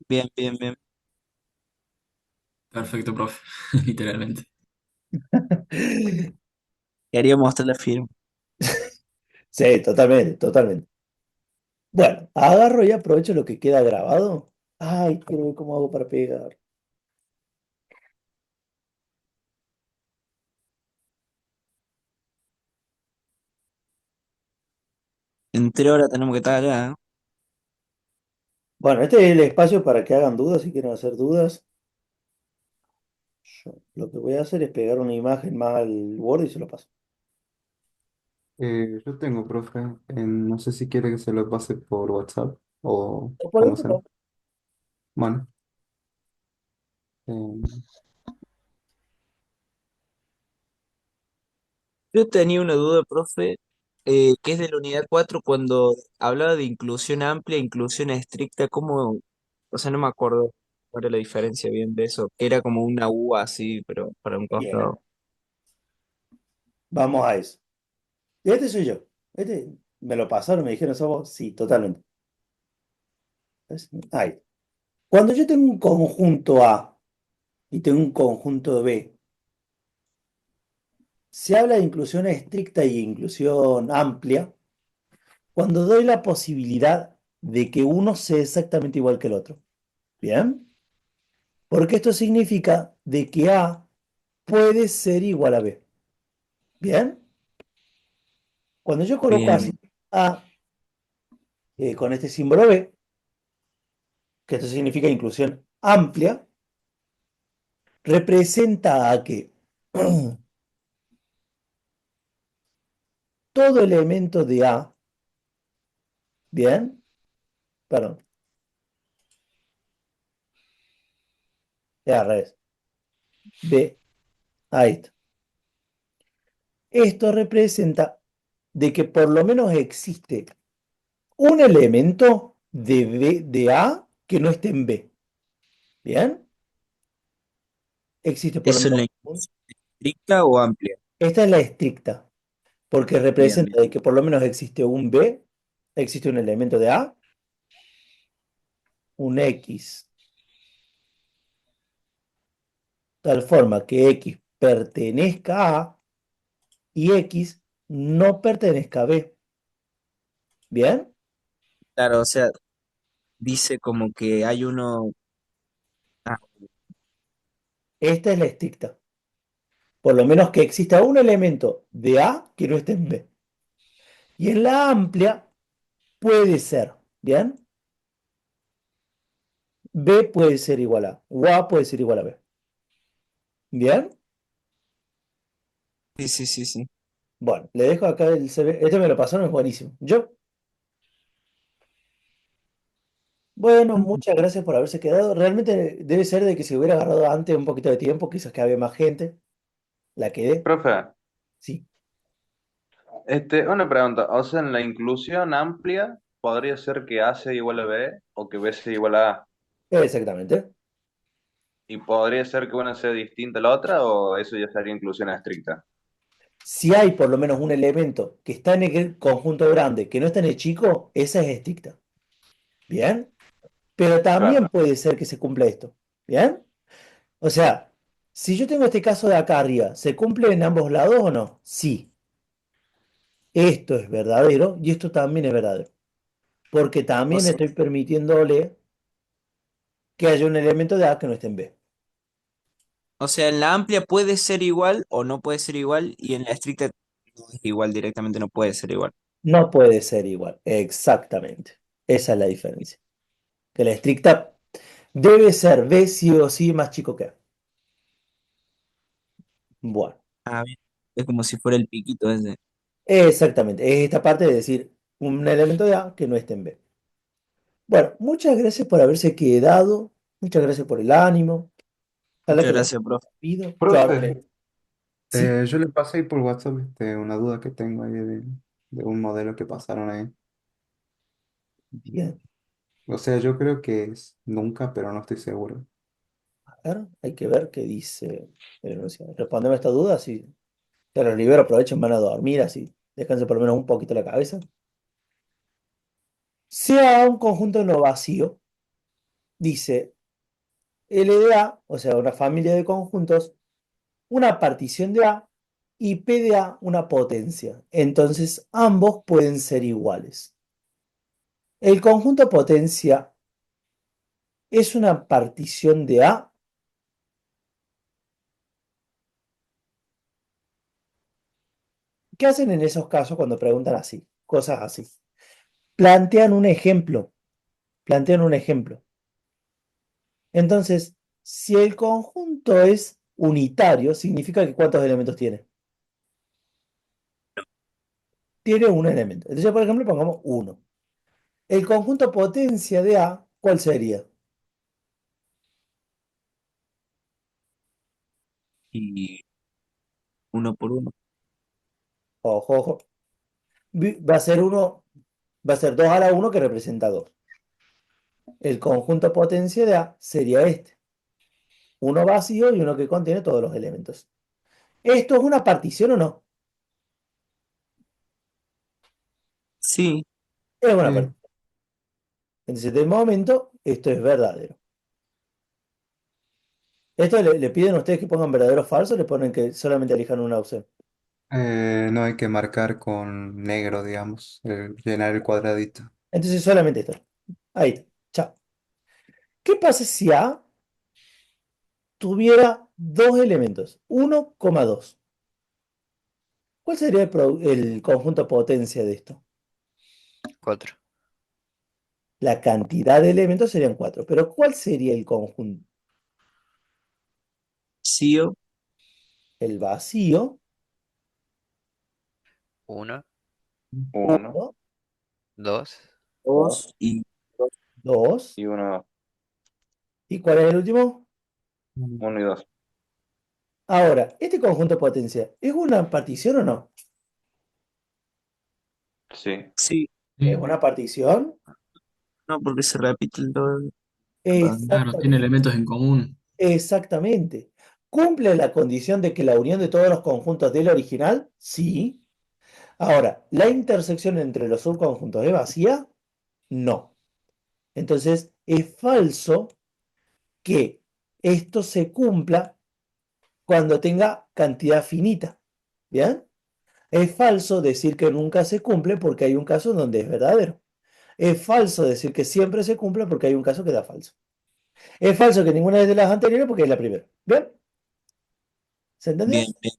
C: Bien, bien, bien.
E: perfecto, profe, literalmente.
C: Quería mostrar la firma.
A: Sí, totalmente, totalmente. Bueno, agarro y aprovecho lo que queda grabado. Ay, quiero ver cómo hago para pegar.
C: En 3 horas tenemos que estar allá, ¿eh?
A: Bueno, este es el espacio para que hagan dudas, si quieren hacer dudas. Yo lo que voy a hacer es pegar una imagen más al Word y se lo paso.
F: Yo tengo, profe. No sé si quiere que se lo pase por WhatsApp o
A: O por
F: cómo
A: otro
F: se.
A: lado.
F: Bueno, eh,
C: Yo tenía una duda, profe, que es de la unidad 4 cuando hablaba de inclusión amplia, inclusión estricta, ¿cómo? O sea, no me acuerdo cuál era la diferencia bien de eso. Era como una U así, pero para un
A: Bien,
C: costado.
A: vamos a eso. Y este soy yo. Este, ¿Me lo pasaron? ¿Me dijeron eso vos? Sí, totalmente. ¿Ves? Ahí. Cuando yo tengo un conjunto A y tengo un conjunto B, se habla de inclusión estricta y inclusión amplia cuando doy la posibilidad de que uno sea exactamente igual que el otro. ¿Bien? Porque esto significa de que A puede ser igual a B. ¿Bien? Cuando yo coloco
C: Bien,
A: así A con este símbolo B, que esto significa inclusión amplia, representa a que todo elemento de A, ¿bien? Perdón, es al revés. B, ahí está. Esto representa de que por lo menos existe un elemento de A que no esté en B. ¿Bien? Existe por lo
C: ¿eso es
A: menos
C: la inclusión estricta o amplia?
A: Esta es la estricta, porque
C: Bien, bien.
A: representa de que por lo menos existe un B, existe un elemento de A, un X, tal forma que X pertenezca a y X no pertenezca a B. ¿Bien?
C: Claro, o sea, dice como que hay uno. Ah,
A: Esta es la estricta. Por lo menos que exista un elemento de A que no esté en B. Y en la amplia puede ser, ¿bien? B puede ser igual a, o A puede ser igual a B. ¿Bien?
C: sí, sí, sí, sí.
A: Bueno, le dejo acá el CV. Este me lo pasaron, es buenísimo. Bueno, muchas gracias por haberse quedado. Realmente debe ser de que si hubiera agarrado antes un poquito de tiempo, quizás que había más gente. La quedé.
B: Profe,
A: Sí,
B: una pregunta. O sea, en la inclusión amplia, ¿podría ser que A sea igual a B o que B sea igual a A?
A: exactamente.
B: ¿Y podría ser que una sea distinta a la otra o eso ya sería inclusión estricta?
A: Si hay por lo menos un elemento que está en el conjunto grande, que no está en el chico, esa es estricta. ¿Bien? Pero también
B: Claro,
A: puede ser que se cumpla esto. ¿Bien? O sea, si yo tengo este caso de acá arriba, ¿se cumple en ambos lados o no? Sí. Esto es verdadero y esto también es verdadero. Porque
C: O
A: también
C: sea,
A: estoy permitiéndole que haya un elemento de A que no esté en B.
C: o sea, en la amplia puede ser igual o no puede ser igual, y en la estricta no es igual, directamente no puede ser igual.
A: No puede ser igual. Exactamente. Esa es la diferencia. Que la estricta debe ser B sí o sí más chico que A. Bueno,
C: Ah, bien. Es como si fuera el piquito ese.
A: exactamente. Es esta parte de decir un elemento de A que no esté en B. Bueno, muchas gracias por haberse quedado. Muchas gracias por el ánimo. Ojalá
C: Muchas
A: que lo
C: gracias, profe.
A: pido. Yo
F: Profe,
A: hablé. Sí,
F: yo le pasé ahí por WhatsApp una duda que tengo ahí de un modelo que pasaron ahí.
A: bien.
F: O sea, yo creo que es nunca, pero no estoy seguro.
A: A ver, hay que ver qué dice el enunciado. Respondeme esta duda, si te los libero, aprovechen, van a dormir, así descansen por lo menos un poquito la cabeza. Sea un conjunto no vacío, dice L de A, o sea, una familia de conjuntos, una partición de A y P de A una potencia. Entonces, ambos pueden ser iguales. El conjunto potencia es una partición de A. ¿Qué hacen en esos casos cuando preguntan así? Cosas así. Plantean un ejemplo. Plantean un ejemplo. Entonces, si el conjunto es unitario, significa que ¿cuántos elementos tiene? Tiene un elemento. Entonces, por ejemplo, pongamos uno. El conjunto potencia de A, ¿cuál sería?
C: Y uno por uno.
A: Ojo, ojo. Va a ser uno, va a ser 2 a la uno que representa 2. El conjunto potencia de A sería este. Uno vacío y uno que contiene todos los elementos. ¿Esto es una partición o no?
C: Sí,
A: Es una
F: Sí.
A: partición. Entonces, de momento, esto es verdadero. Esto le piden a ustedes que pongan verdadero o falso, le ponen que solamente elijan una opción.
F: No hay que marcar con negro, digamos, llenar el cuadradito.
A: Entonces, solamente esto. Ahí está. Chao. ¿Qué pasa si A tuviera dos elementos? 1,2. ¿Cuál sería el conjunto potencia de esto?
D: 4.
A: La cantidad de elementos serían 4. Pero ¿cuál sería el conjunto?
C: vacío,
A: El vacío,
D: 1,
B: 1
A: 1,
D: 2,
C: 2 y
A: 2.
B: y 1,
A: ¿Y cuál es el último?
B: 1 y 2.
A: Ahora, ¿este conjunto potencia es una partición o no?
B: Sí.
C: sí,
A: ¿Es
E: Sí,
A: una partición?
C: no, porque se repite el 2.
E: claro, tiene
A: Exactamente.
E: elementos en común.
A: Exactamente. ¿Cumple la condición de que la unión de todos los conjuntos del original? Sí. Ahora, ¿la intersección entre los subconjuntos es vacía? No. Entonces, es falso que esto se cumpla cuando tenga cantidad finita. ¿Bien? Es falso decir que nunca se cumple porque hay un caso donde es verdadero. Es falso decir que siempre se cumple porque hay un caso que da falso. Es falso que ninguna de las anteriores porque es la primera. ¿Bien? ¿Se
C: Bien,
A: entendió?
C: bien,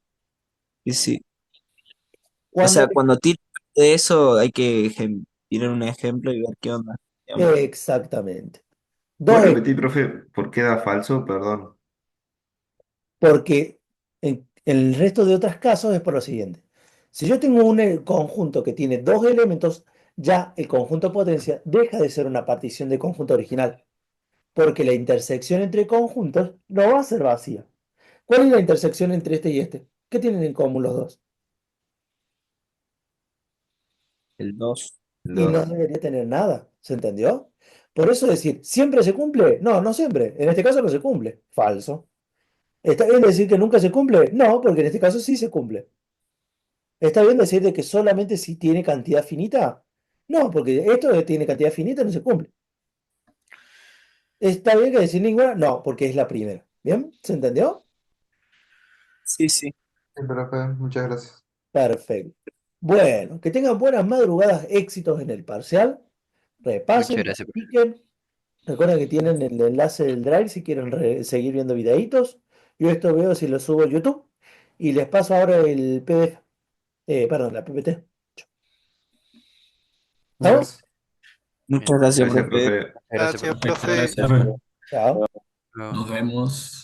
C: sí, sí. O
A: Cuando
C: sea, cuando tira de eso hay que tirar un ejemplo y ver qué onda. Digamos.
A: exactamente.
G: ¿Puedes
A: Dos
G: repetir, profe, por qué da falso? Perdón.
A: porque en el resto de otros casos es por lo siguiente. Si yo tengo un conjunto que tiene dos elementos, ya el conjunto potencia deja de ser una partición del conjunto original, porque la intersección entre conjuntos no va a ser vacía. ¿Cuál es la intersección entre este y este? ¿Qué tienen en común los dos?
C: El 2.
G: El
A: Y no
G: 2.
A: debería tener nada, ¿se entendió? Por eso decir, ¿siempre se cumple? No, no siempre. En este caso no se cumple. Falso. ¿Está bien decir que nunca se cumple? No, porque en este caso sí se cumple. ¿Está bien decir de que solamente si tiene cantidad finita? No, porque esto de tiene cantidad finita no se cumple. ¿Está bien que decir ninguna? No, porque es la primera. ¿Bien? ¿Se entendió?
C: Sí, sí.
F: Sí, profe, muchas gracias.
A: Perfecto. Bueno, que tengan buenas madrugadas, éxitos en el parcial.
D: Muchas
A: Repasen,
D: gracias, profe.
A: practiquen. Recuerden que tienen el enlace del Drive si quieren seguir viendo videitos. Yo esto veo si lo subo a YouTube. Y les paso ahora el PDF. Perdón, la PPT. ¿Estamos?
F: Gracias.
C: Muchas
D: Bien.
C: gracias,
G: Gracias,
C: profe.
G: profe.
D: Gracias,
H: Gracias,
D: profe.
E: Perfecto,
H: profe.
E: gracias.
A: Chao.
E: Nos vemos.